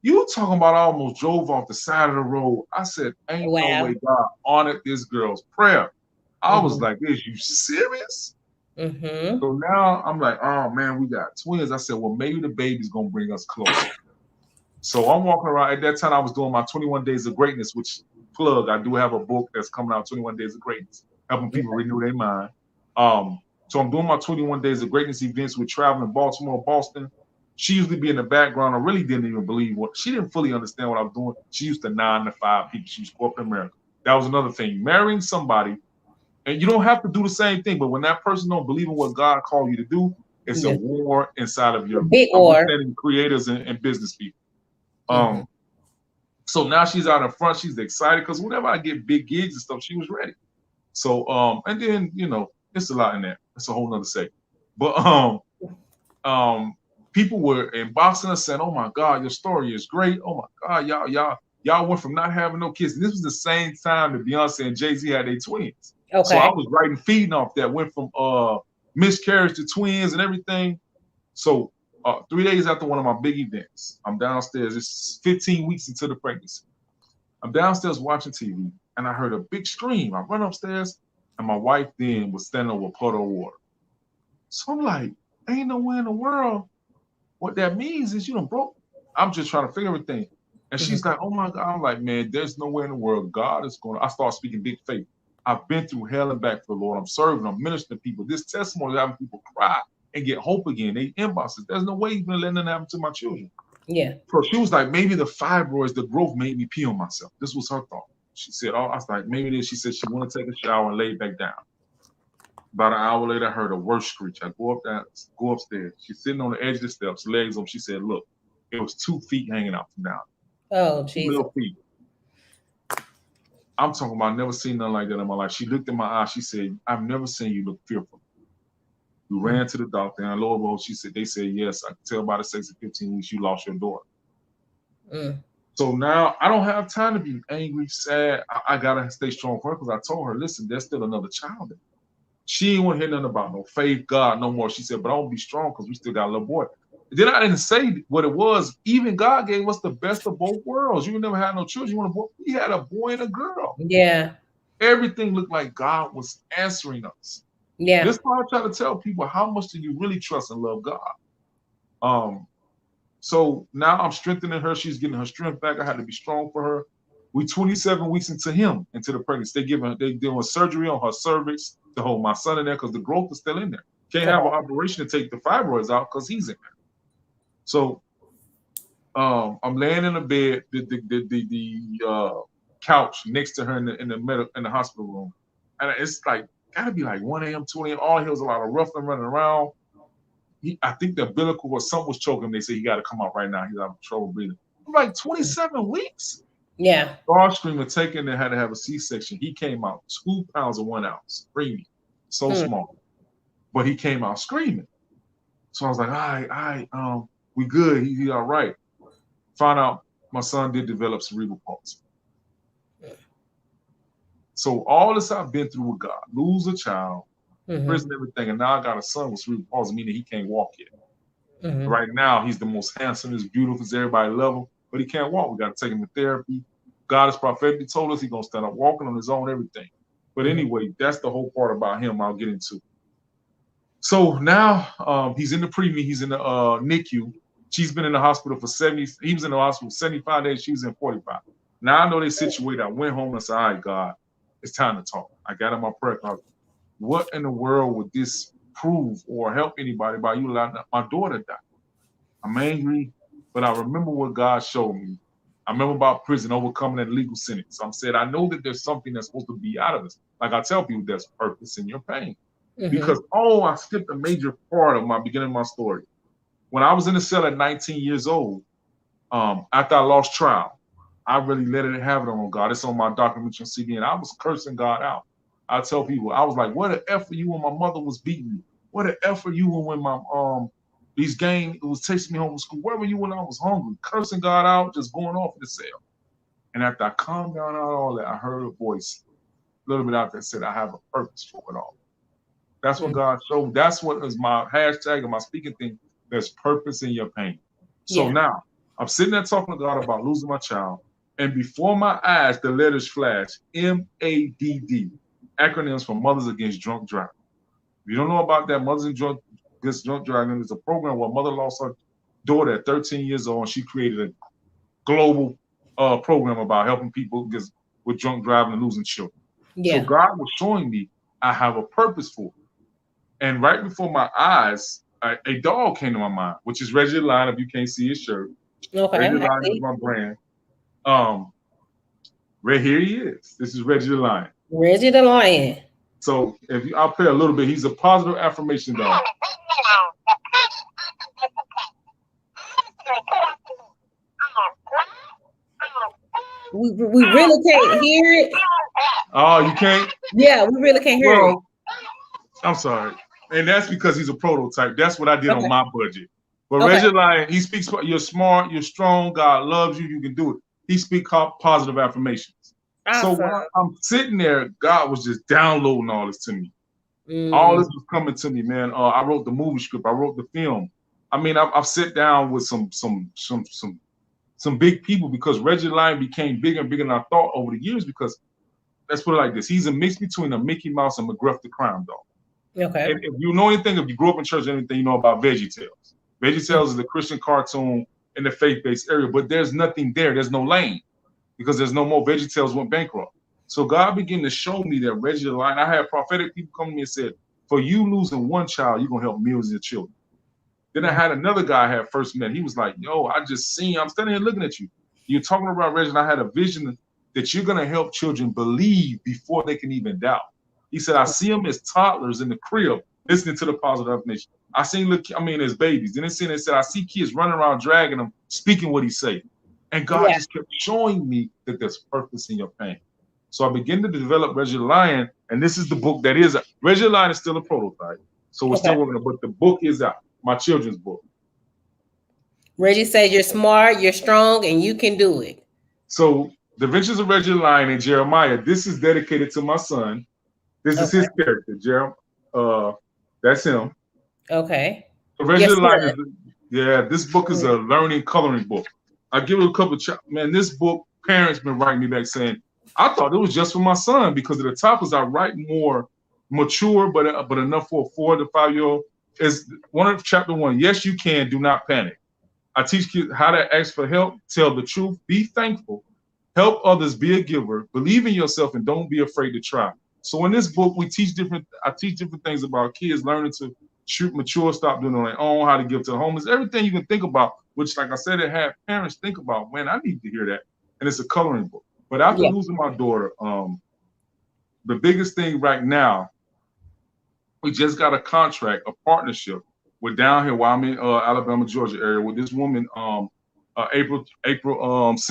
You talking about I almost drove off the side of the road. I said, ain't no way God honored this girl's prayer. I was like, is you serious? Mm-hmm. So now I'm like, oh man, we got twins. I said, well, maybe the baby's gonna bring us closer. So I'm walking around. At that time, I was doing my 21 Days of Greatness, which I do have a book that's coming out, 21 Days of Greatness, helping people renew their mind. So I'm doing my 21 Days of Greatness events with traveling Baltimore, Boston. She usually be in the background. I really didn't even believe she didn't fully understand what I was doing. She used to 9 to 5 people. She was corporate America. That was another thing. Marrying somebody, and you don't have to do the same thing, but when that person don't believe in what God called you to do, it's a war inside of your big war. Creators and business people. So now she's out in front. She's excited because whenever I get big gigs and stuff, she was ready. So and then it's a lot in that. It's a whole nother segment. But people were inboxing us saying, "Oh my God, your story is great. Oh my God, y'all went from not having no kids." And this was the same time that Beyonce and Jay-Z had their twins. Okay. So I was writing feeding off that. Went from miscarriage to twins and everything. So 3 days after one of my big events, I'm downstairs. It's 15 weeks into the pregnancy. I'm downstairs watching TV, and I heard a big scream. I run upstairs, and my wife then was standing over a puddle of water. So I'm like, ain't nowhere in the world. What that means is broke. I'm just trying to figure everything. And she's like, oh my God. I'm like, man, there's nowhere in the world God is going to. I start speaking big faith. I've been through hell and back for the Lord. I'm serving. I'm ministering to people. This testimony is having people cry and get hope again. They inboxes. There's no way you're going to let that happen to my children. Yeah. So she was like, maybe the fibroids, the growth made me pee on myself. This was her thought. She said, I was like, maybe this. She said she want to take a shower and lay back down. About an hour later, I heard a worse screech. I go upstairs. She's sitting on the edge of the steps, legs up. She said, look, it was 2 feet hanging out from down. Oh, Jesus. 2 little feet. I'm talking about, I've never seen nothing like that in my life. She looked in my eyes. She said, I've never seen you look fearful. We ran to the doctor, and lo and behold, they said, yes, I can tell by the 6 to 15 weeks you lost your daughter. So now I don't have time to be angry, sad. I got to stay strong for her because I told her, listen, there's still another child there. She ain't want to hear nothing about no faith, God, no more. She said, but I won't be strong because we still got a little boy. Then I didn't say what it was. Even God gave us the best of both worlds. You never had no children. You want a boy? We had a boy and a girl. Yeah. Everything looked like God was answering us. Yeah. This is why I try to tell people, how much do you really trust and love God? So now I'm strengthening her. She's getting her strength back. I had to be strong for her. We 27 weeks into the pregnancy. They doing surgery on her cervix to hold my son in there because the growth is still in there. Can't have an operation to take the fibroids out because he's in there. So I'm laying in the bed, the couch next to her in the hospital room, and it's like gotta be like 1 a.m., 2 a.m. All he was a lot of roughing running around. I think the umbilical or something was choking him. They say he got to come out right now. He's having trouble breathing. I'm like 27 weeks. Yeah. Starstream was taken and had to have a C-section. He came out 2 pounds and 1 ounce, screaming, so small, but he came out screaming. So I was like, all right, we good. He all right. Found out my son did develop cerebral palsy. So all this I've been through with God, lose a child, prison, everything, and now I got a son with cerebral palsy, meaning he can't walk yet. Right now, he's the most handsome, as beautiful as everybody love him, but he can't walk. We got to take him to therapy. God has prophetically told us he's gonna stand up walking on his own, everything. But anyway, that's the whole part about him I'll get into. So now he's in the pre-me, he's in the NICU. She's been in the hospital for 70. He was in the hospital 75 days. She was in 45. Now I know they situated. I went home and said, all right, God, it's time to talk. I got in my prayer closet. What in the world would this prove or help anybody by you letting my daughter die? I'm angry, but I remember what God showed me. I remember about prison, overcoming that legal sentence. I said, I know that there's something that's supposed to be out of this. Like I tell people, there's purpose in your pain. Because, I skipped a major part of my beginning of my story. When I was in the cell at 19 years old, after I lost trial, I really let it have it on God. It's on my documentary on CD, and I was cursing God out. I tell people, I was like, what an F for you when my mother was beating me. What an F for you when my these gang was chasing me home from school. Where were you when I was hungry? Cursing God out, just going off in the cell. And after I calmed down on all that, I heard a voice a little bit out there that said, I have a purpose for it all. That's what God showed. That's what is my hashtag and my speaking thing. There's purpose in your pain. So now I'm sitting there talking to God about losing my child. And before my eyes, the letters flash, MADD, acronyms for Mothers Against Drunk Driving. If you don't know about that, Mothers Against Drunk Driving is a program where a mother lost her daughter at 13 years old, and she created a global program about helping people with drunk driving and losing children. So God was showing me I have a purpose for it. And right before my eyes, a dog came to my mind, which is Reggie the Lion. If you can't see his shirt, Reggie the Lion is my brand. Right here he is. This is Reggie the Lion. Reggie the Lion. So I'll play a little bit. He's a positive affirmation dog. We really can't hear it. Oh, you can't? Yeah, we really can't hear it. I'm sorry. And that's because he's a prototype. That's what I did on my budget. But Reggie Lion, he speaks, you're smart, you're strong, God loves you, you can do it. He speaks positive affirmations. Awesome. So when I'm sitting there, God was just downloading all this to me. All this was coming to me, man. I wrote the movie script. I wrote the film. I mean, I've sat down with some big people because Reggie Lion became bigger and bigger than I thought over the years because, let's put it like this, he's a mix between a Mickey Mouse and McGruff the Crime Dog. Okay. And if you know anything, if you grew up in church or anything, you know about VeggieTales. VeggieTales is the Christian cartoon in the faith-based area, but there's nothing there. There's no lane because there's no more. VeggieTales went bankrupt. So God began to show me that Reggie the Lion, I had prophetic people come to me and said, for you losing one child, you're going to help millions of children. Then I had another guy I had first met. He was like, yo, I just seen, I'm standing here looking at you. You're talking about Reggie, and I had a vision that you're going to help children believe before they can even doubt. He said, I see them as toddlers in the crib, listening to the positive affirmation. I seen, as babies. Then they said, I see kids running around, dragging them, speaking what he said. And God just kept showing me that there's purpose in your pain. So I began to develop Reggie the Lion, and this is the book that is, Reggie the Lion is still a prototype. So we're still working on it, but the book is out, my children's book. Reggie says you're smart, you're strong, and you can do it. So The Adventures of Reggie the Lion and Jeremiah, this is dedicated to my son. This is his character, that's him. Okay. So Reggie the Lion this book is a learning coloring book. I give it a couple of man, this book, parents been writing me back saying, I thought it was just for my son because of the topics I write more mature, but enough for a 4 to 5 year old. Is one of chapter 1. Yes, you can. Do not panic. I teach kids how to ask for help, tell the truth, be thankful, help others, be a giver, believe in yourself, and don't be afraid to try. So in this book, I teach different things about kids learning to mature, stop doing it on their own, how to give to the homeless, everything you can think about, which, like I said, it had parents think about. Man, I need to hear that. And it's a coloring book. But after losing my daughter, the biggest thing right now, we just got a contract, a partnership with down here while I'm in Alabama, Georgia area with this woman, April Ross.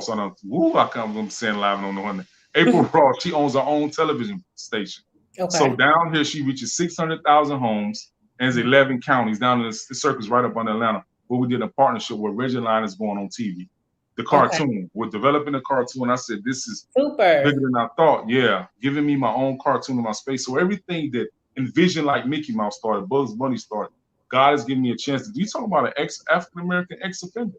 I can't saying live on the one. April Ross. She owns her own television station. Okay. So down here, she reaches 600,000 homes and is 11 counties down in the circles right up under Atlanta. Where we did a partnership where Reggie the Lion is going on TV. The cartoon. Okay. We're developing a cartoon. I said, this is super bigger than I thought. Yeah, giving me my own cartoon in my space. So everything that Envision like Mickey Mouse started, Bugs Bunny started, God has given me a chance to do. You talking about an African-American ex-offender.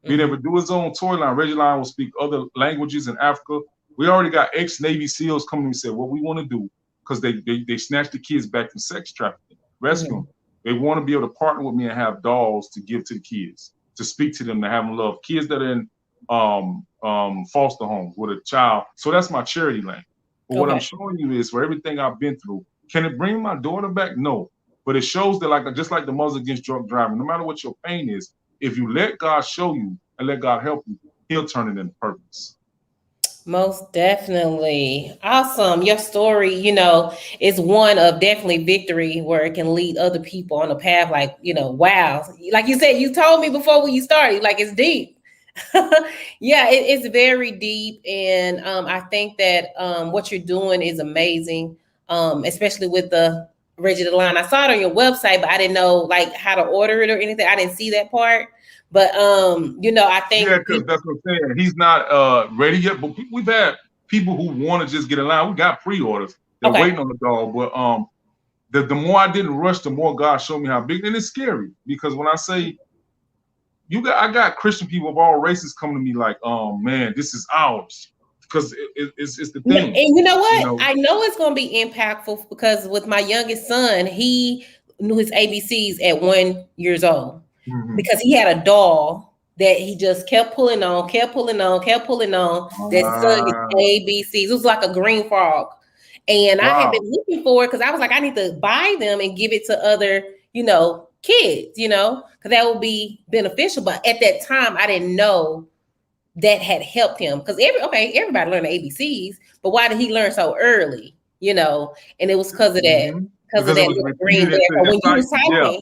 Being able to do his own toy line. Reggie Lion will speak other languages in Africa. We already got ex-Navy SEALs coming and said what we want to do because they snatched the kids back from sex trafficking, rescue them. They want to be able to partner with me and have dolls to give to the kids, to speak to them, to have them love. Kids that are in foster homes with a child. So that's my charity lane. But what I'm showing you is for everything I've been through, can it bring my daughter back? No. But it shows that just like the Mothers Against Drunk Driving, no matter what your pain is, if you let God show you and let God help you, he'll turn it into purpose. Most definitely. Awesome. Your story, is one of definitely victory where it can lead other people on a path like, wow. Like you said, you told me before when you started, like it's deep. It's very deep. And I think that what you're doing is amazing, especially with the Reggie the Lion. I saw it on your website, but I didn't know like how to order it or anything. I didn't see that part. But I think because that's what I'm saying. He's not ready yet. But we've had people who want to just get in line. We got pre-orders. They're waiting on the dog. But the more I didn't rush, the more God showed me how big. And it's scary because when I say I got Christian people of all races coming to me like, man, this is ours. because it's the Yeah, thing. and you know what? You know? I know it's going to be impactful because with my youngest son, he knew his ABCs at 1 year old because he had a doll that he just kept pulling on, kept pulling on, kept pulling on that sung his ABCs. It was like a green frog. And I had been looking for it because I was like, I need to buy them and give it to other, kids, because that would be beneficial. But at that time, I didn't know that had helped him because everybody learned the ABCs, but why did he learn so early? And it was because of that, because of that little green there. But when you was talking,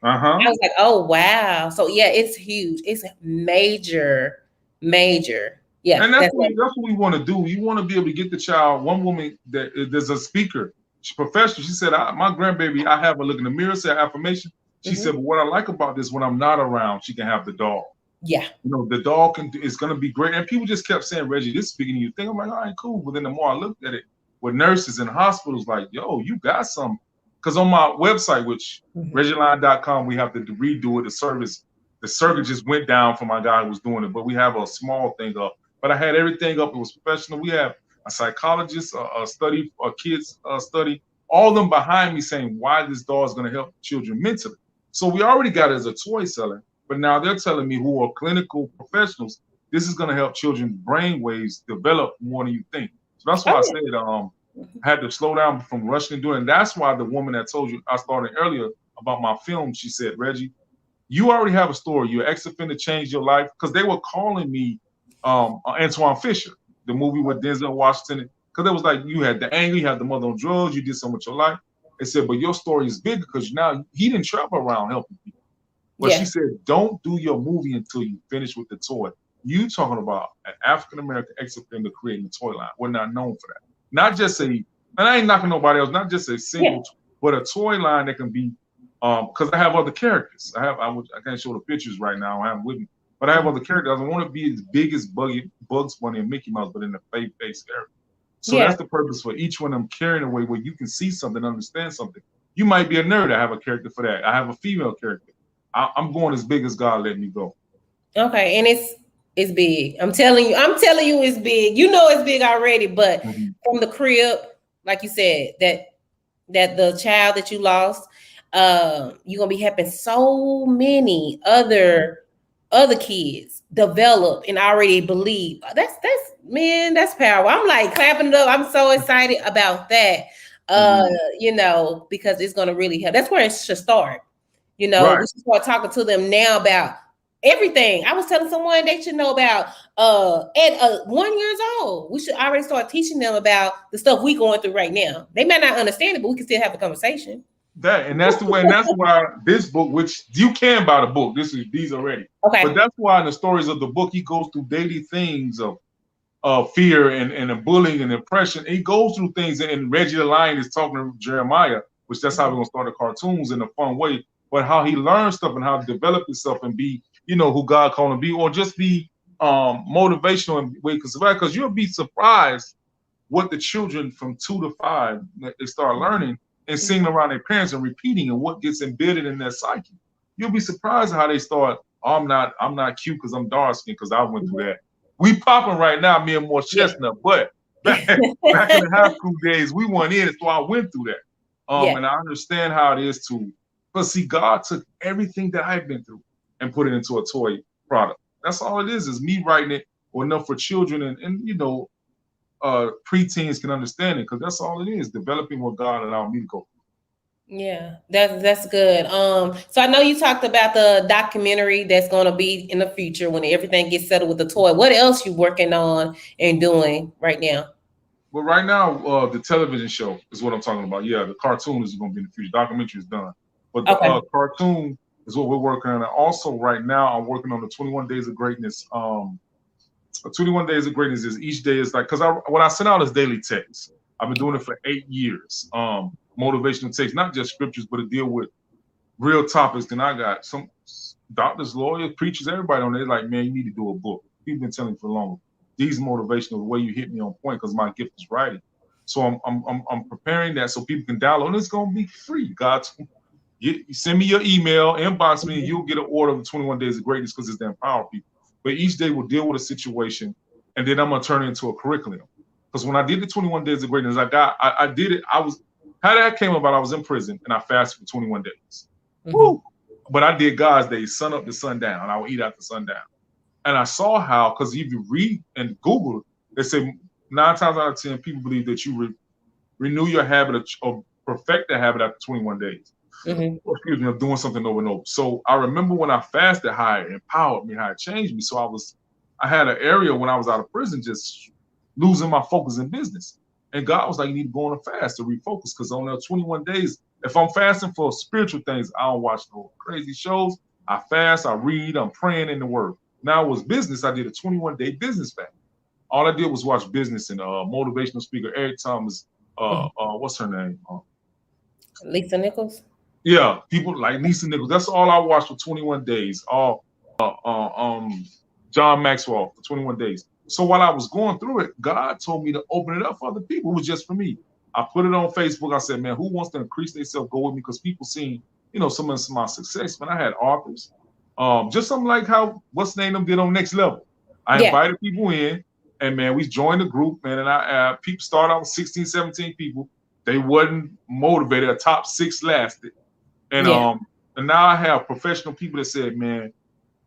I was like, oh wow. So yeah, it's huge. It's major. Yeah. And that's what we want to do. You want to be able to get the child. One woman there's a speaker, she's professional. She said, my grandbaby, I have her look in the mirror, say affirmation. She said, but what I like about this, when I'm not around, she can have the doll. Yeah. The doll is going to be great. And people just kept saying, Reggie, this is speaking to you. I'm like, all right, cool. But then the more I looked at it with nurses and hospitals, like, yo, you got some. Because on my website, which ReggieLion.com, we have to redo it. The circuit just went down for my guy who was doing it. But we have a small thing up. But I had everything up. It was professional. We have a psychologist, a study, a kids study, all of them behind me saying why this doll is going to help children mentally. So we already got it as a toy seller. But now they're telling me, who are clinical professionals, this is going to help children's brain waves develop more than you think. So that's why I said I had to slow down from rushing and doing it. And that's why the woman that told you I started earlier about my film, she said, Reggie, you already have a story. Your ex-offender changed your life. Because they were calling me Antoine Fisher, the movie with Denzel Washington. Because it was like, you had the anger, you had the mother on drugs, you did so much of your life. They said, but your story is bigger because now he didn't travel around helping people. But she said, don't do your movie until you finish with the toy. You talking about an African-American ex-offender creating a toy line. We're not known for that. Not just and I ain't knocking nobody else, not just a single, but a toy line that can be, because I have other characters. I can't show the pictures right now. I have with me. But I have other characters. I want to be as big as Bugs Bunny and Mickey Mouse, but in the faith-based area. So that's the purpose for each one of them, carrying away where you can see something, understand something. You might be a nerd. I have a character for that. I have a female character. I'm going as big as God let me go. Okay, and it's big. I'm telling you, it's big. You know it's big already, but from the crib, like you said, that the child that you lost, you're gonna be helping so many other kids develop and already believe. That's powerful. I'm like clapping it up. I'm so excited about that. Because it's gonna really help. That's where it should start. We should start talking to them now about everything. I was telling someone they should know about at 1 year old. We should already start teaching them about the stuff we going through right now. They might not understand it, but we can still have a conversation. That's the way, and that's why this book, which you can buy the book, these already. Okay. But that's why in the stories of the book, he goes through daily things of fear and bullying and oppression. He goes through things, and Reggie the Lion is talking to Jeremiah, which that's how we're gonna start the cartoons in a fun way. But how he learns stuff and how to develop himself and be, who God called him to be, or just be motivational in ways. Because you'll be surprised what the children from 2 to 5 they start learning and seeing around their parents and repeating, and what gets embedded in their psyche. You'll be surprised how they start. I'm not cute because I'm dark skinned, because I went through that. We popping right now, me and more chestnut, but back in the high school days, we weren't in it, so I went through that. And I understand how it is to. But see, God took everything that I've been through and put it into a toy product. That's all it is me writing it enough for children and preteens can understand it, because that's all it is, developing what God allowed me to go. Yeah, that's good. So I know you talked about the documentary that's going to be in the future when everything gets settled with the toy. What else you working on and doing right now? Well, right now, the television show is what I'm talking about. Yeah, the cartoon is going to be in the future. Documentary is done. But the cartoon is what we're working on. And also, right now, I'm working on the 21 Days of Greatness. 21 Days of Greatness is each day is like, because what I send out is daily text. I've been doing it for 8 years. Motivational text, not just scriptures, but to deal with real topics. Then I got some doctors, lawyers, preachers, everybody on there. Like, man, you need to do a book. People been telling me for long. These motivational, the way you hit me on point, because my gift is writing. So I'm preparing that so people can download. And it's gonna be free. You send me your email, inbox me, and you'll get an order of the 21 Days of Greatness, because it's to empower people. But each day we'll deal with a situation and then I'm gonna turn it into a curriculum. Because when I did the 21 Days of Greatness, I did it. How that came about, I was in prison and I fasted for 21 days. Woo! But I did God's days, sun up to sundown. I would eat after sundown. And I saw how, because if you read and Google, they say 9 times out of 10, people believe that you renew your habit or perfect the habit after 21 days. Or, excuse me, of doing something over and over. So I remember when I fasted, how it empowered me, how it changed me. So I had an area when I was out of prison just losing my focus in business. And God was like, you need to go on a fast to refocus, because on the 21 days, if I'm fasting for spiritual things, I don't watch no crazy shows. I fast, I read, I'm praying in the word. Now it was business. I did a 21-day business fast. All I did was watch business and motivational speaker Eric Thomas. What's her name? Lisa Nichols. Yeah, people like Lisa Nichols. That's all I watched for 21 days. John Maxwell for 21 days. So while I was going through it, God told me to open it up for other people. It was just for me. I put it on Facebook. I said, man, who wants to increase themselves? Go with me, because people seen, some of my success. Man, I had authors. Just something like how what's the name them did on Next Level. I invited people in, and man, we joined the group, man, and people started out with 16, 17 people. They wasn't motivated. A top 6 lasted. And and now I have professional people that said, man,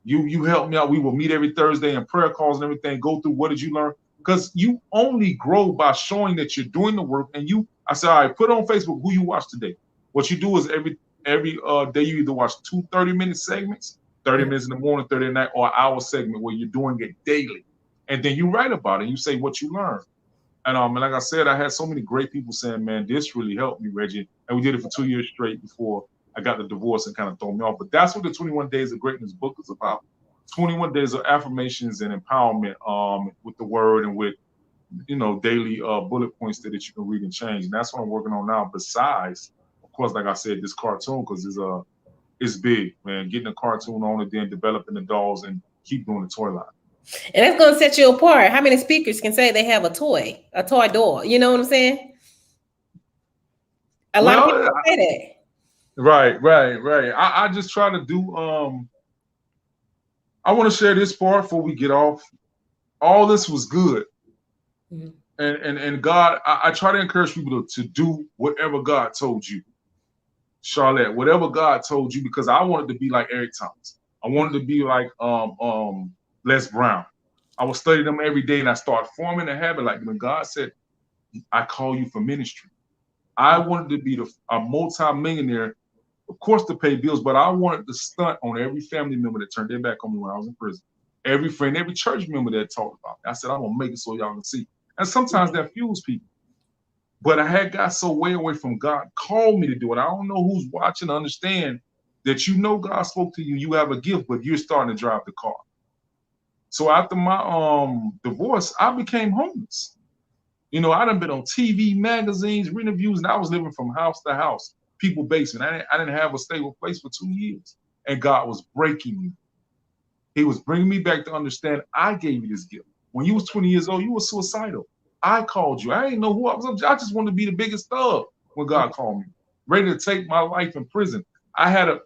you help me out. We will meet every Thursday and prayer calls and everything. Go through what did you learn? Because you only grow by showing that you're doing the work. And I said, all right, put on Facebook who you watch today. What you do is every day you either watch 2 30-minute segments, 30 minutes in the morning, 30 at night, or an hour segment where you're doing it daily. And then you write about it. And you say what you learned. And like I said, I had so many great people saying, man, this really helped me, Reggie. And we did it for 2 years straight before I got the divorce and kind of throw me off. But that's what the 21 Days of Greatness book is about. 21 days of affirmations and empowerment with the word and with, daily bullet points that you can read and change. And that's what I'm working on now. Besides, of course, like I said, this cartoon, because it's big, man. Getting a cartoon on it, then developing the dolls and keep doing the toy line. And that's going to set you apart. How many speakers can say they have a toy doll? You know what I'm saying? A lot of people say that. Right. I just try to do, I want to share this part before we get off. All this was good. And God, I try to encourage people to do whatever God told you. Charlette, whatever God told you, because I wanted to be like Eric Thomas. I wanted to be like Les Brown. I would study them every day and I started forming a habit. Like when God said, I call you for ministry. I wanted to be a multi-millionaire, of course, to pay bills, but I wanted to stunt on every family member that turned their back on me when I was in prison. Every friend, every church member that talked about me. I said, I'm going to make it so y'all can see. And sometimes that fuels people. But I had got so way away from God, called me to do it. I don't know who's watching to understand that God spoke to you, you have a gift, but you're starting to drive the car. So after my divorce, I became homeless. I done been on TV, magazines, reading reviews, and I was living from house to house, people basement. I didn't have a stable place for 2 years. And God was breaking me. He was bringing me back to understand I gave you this gift. When you was 20 years old, you were suicidal. I called you. I didn't know who I was. I just wanted to be the biggest thug when God called me. Ready to take my life in prison. I had a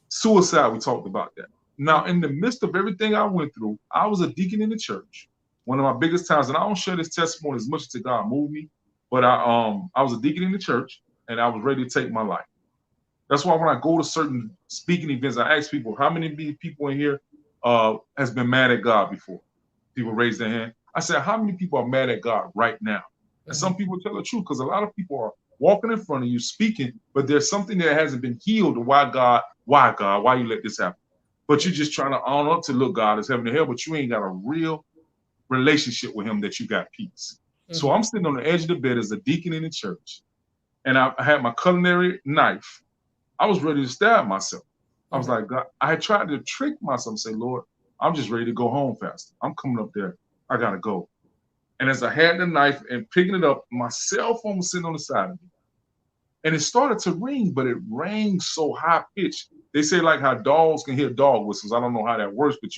suicide. We talked about that. Now, in the midst of everything I went through, I was a deacon in the church. One of my biggest times, and I don't share this testimony as much as God moved me, but I was a deacon in the church, and I was ready to take my life. That's why when I go to certain speaking events, I ask people, how many people in here has been mad at God before? People raise their hand. I said, how many people are mad at God right now? And some people tell the truth, because a lot of people are walking in front of you speaking, but there's something that hasn't been healed. Why God, why you let this happen? But you're just trying to honor up to look, God is heaven and hell, but you ain't got a real relationship with him that you got peace. So I'm sitting on the edge of the bed as a deacon in the church, and I had my culinary knife. I was ready to stab myself. I was like, God, I had tried to trick myself and say, Lord, I'm just ready to go home faster. I'm coming up there. I got to go. And as I had the knife and picking it up, my cell phone was sitting on the side of me. And it started to ring, but it rang so high pitched. They say like how dogs can hear dog whistles. I don't know how that works, but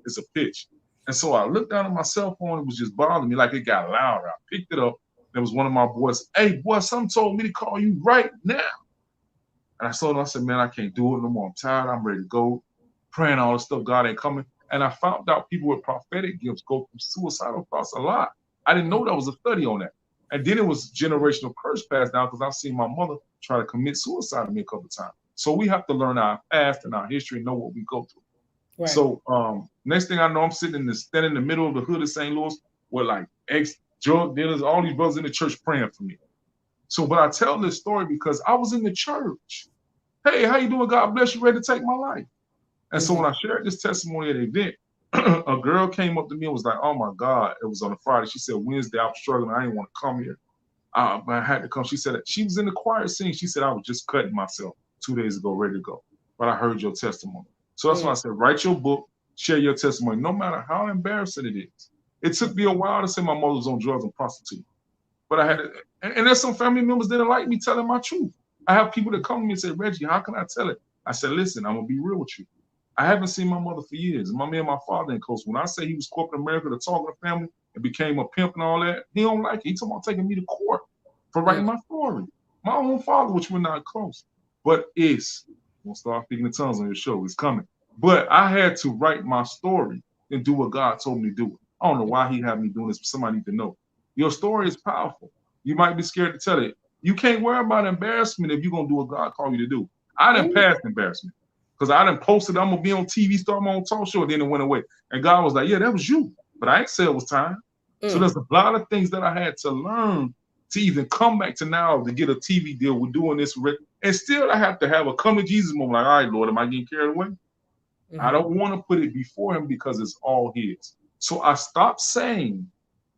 it's a pitch. And so I looked down at my cell phone. It was just bothering me like it got louder. I picked it up. There was one of my boys. Hey, boy, something told me to call you right now. And I told him, I said, man, I can't do it no more. I'm tired. I'm ready to go. Praying all this stuff. God ain't coming. And I found out people with prophetic gifts go through suicidal thoughts a lot. I didn't know that was a study on that. And then it was generational curse passed down because I've seen my mother try to commit suicide to me a couple of times. So we have to learn our past and our history and know what we go through. Right. So next thing I know, I'm standing in the middle of the hood of St. Louis with like ex-drug dealers, all these brothers in the church praying for me. So, but I tell this story because I was in the church. Hey, how you doing? God bless you. Ready to take my life? And so when I shared this testimony at the event, a girl came up to me and was like, oh my God, it was on a Friday. She said, Wednesday, I was struggling. I didn't want to come here. But I had to come. She said, she was in the choir singing. She said, I was just cutting myself 2 days ago, ready to go. But I heard your testimony. So that's why I said, write your book, share your testimony, no matter how embarrassing it is. It took me a while to say my mother was on drugs and prostitute. But I had to, and there's some family members that didn't like me telling my truth. I have people that come to me and say, Reggie, how can I tell it? I said, listen, I'm going to be real with you. I haven't seen my mother for years. Me and my father ain't close. When I say he was corporate America to talk to the family and became a pimp and all that, he don't like it. He talking about taking me to court for writing my story. My own father, which we're not close. But we'll start speaking in tongues on your show. It's coming. But I had to write my story and do what God told me to do. I don't know why he had me doing this, but somebody need to know. Your story is powerful. You might be scared to tell it. You can't worry about embarrassment if you're going to do what God called you to do. I didn't pass embarrassment because I didn't post it. I'm going to be on TV, start my own talk show, and then it went away. And God was like, yeah, that was you. But I ain't say it was time. So there's a lot of things that I had to learn to even come back to now to get a TV deal. We're doing this. And still I have to have a come to Jesus moment. Like, all right, Lord, am I getting carried away? I don't want to put it before him because it's all his. So I stopped saying,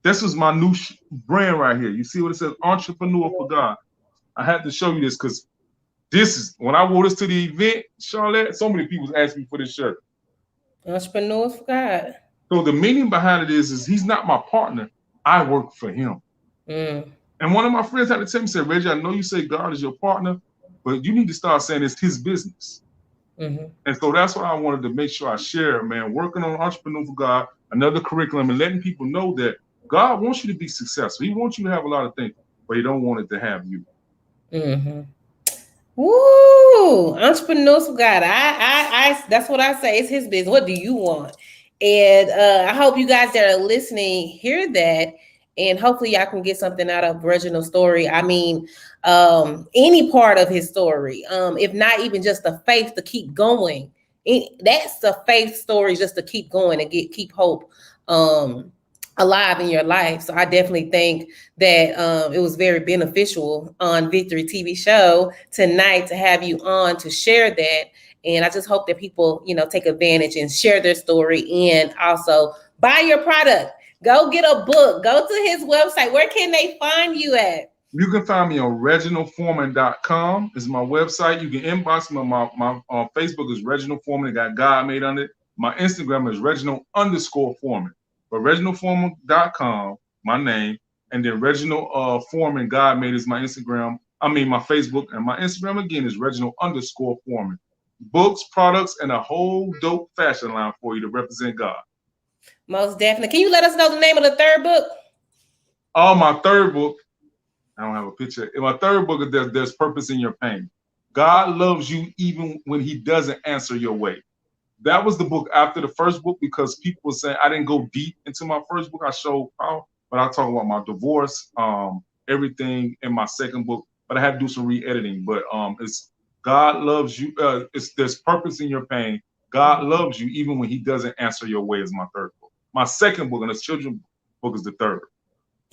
this is my new brand right here. You see what it says? Entrepreneur for God. I had to show you this because this is, when I wore this to the event, Charlette, so many people asked me for this shirt. Entrepreneur for God. So the meaning behind it is he's not my partner. I work for him. And one of my friends had to tell me, said, Reggie, I know you say God is your partner, but you need to start saying it's his business. And so that's why I wanted to make sure I share, man, working on Entrepreneur for God, another curriculum, and letting people know that God wants you to be successful. He wants you to have a lot of things, but he don't want it to have you. Woo! Entrepreneurs for God. I that's what I say. It's his business. What do you want? And I hope you guys that are listening hear that, and hopefully y'all can get something out of Reginald's story. I mean, any part of his story, if not even just the faith to keep going. That's the faith story, just to keep going and keep hope alive in your life. So I definitely think that it was very beneficial on Victory TV show tonight to have you on to share that. And I just hope that people, take advantage and share their story, and also buy your product. Go get a book. Go to his website. Where can they find you at? You can find me on reginaldforeman.com. Is my website. You can inbox me. My Facebook is Reginald Foreman. It got God made on it. My Instagram is Reginald_Foreman. But reginaldforeman.com, my name, and then Reginald Foreman God made is my Instagram. I mean my Facebook, and my Instagram again is Reginald_Foreman. Books, products, and a whole dope fashion line for you to represent God. Most definitely. Can you let us know the name of the third book? Oh, my third book. I don't have a picture. In my third book, there's purpose in your pain. God loves you even when he doesn't answer your way. That was the book after the first book because people were saying I didn't go deep into my first book. I showed power, but I talk about my divorce, everything in my second book. But I had to do some re-editing. But it's God loves you. There's purpose in your pain. God loves you even when he doesn't answer your way is my third book. My second book and the children's book is the third.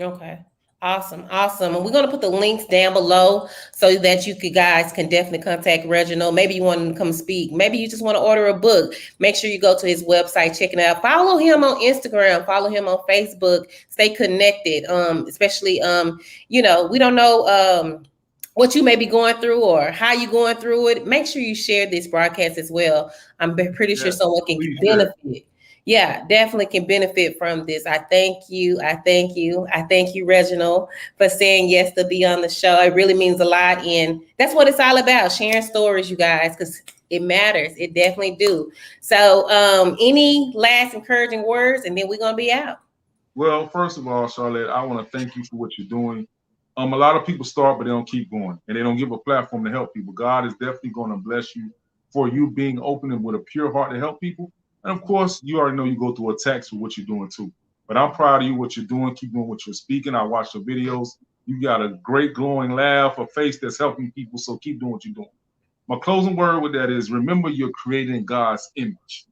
Okay. Awesome. And we're going to put the links down below so that you guys can definitely contact Reginald. Maybe you want him to come speak. Maybe you just want to order a book. Make sure you go to his website, check it out. Follow him on Instagram. Follow him on Facebook. Stay connected. Especially, we don't know what you may be going through or how you're going through it. Make sure you share this broadcast as well. I'm pretty sure someone can benefit. Yeah, definitely can benefit from this. I thank you, Reginald, for saying yes to be on the show. It really means a lot. And that's what it's all about, sharing stories, you guys, because it matters. It definitely do. So any last encouraging words, and then we're going to be out. Well, first of all, Charlette, I want to thank you for what you're doing. A lot of people start, but they don't keep going, and they don't give a platform to help people. God is definitely going to bless you for you being open and with a pure heart to help people. And of course, you already know you go through attacks for what you're doing too. But I'm proud of you, what you're doing. Keep doing what you're speaking. I watch your videos. You got a great glowing laugh, a face that's helping people. So keep doing what you're doing. My closing word with that is, remember, you're created in God's image.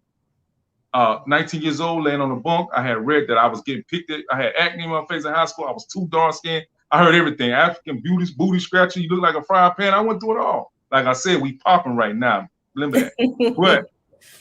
19 years old, laying on a bunk. I had read that I was getting picked at. I had acne in my face in high school. I was too dark skinned. I heard everything. African beauties, booty scratching. You look like a frying pan. I went through it all. Like I said, we popping right now. Remember that. But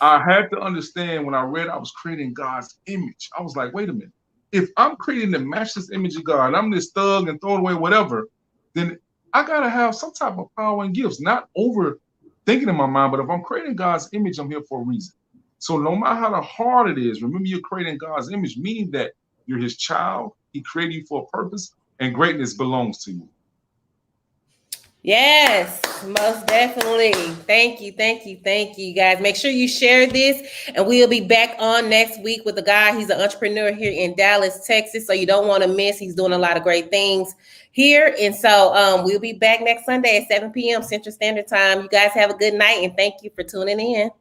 I had to understand, when I read I was creating God's image. I was like, wait a minute. If I'm creating the matchless image of God, and I'm this thug and throw away whatever, then I gotta have some type of power and gifts, not over thinking in my mind. But if I'm creating God's image, I'm here for a reason. So no matter how hard it is, remember, you're creating God's image, meaning that you're his child. He created you for a purpose, and greatness belongs to you. Yes, most definitely. Thank you, guys. Make sure you share this, and we'll be back on next week with a guy. He's an entrepreneur here in Dallas, Texas, so you don't want to miss. He's doing a lot of great things here, and so we'll be back next Sunday at 7 p.m. Central Standard Time. You guys have a good night, and thank you for tuning in.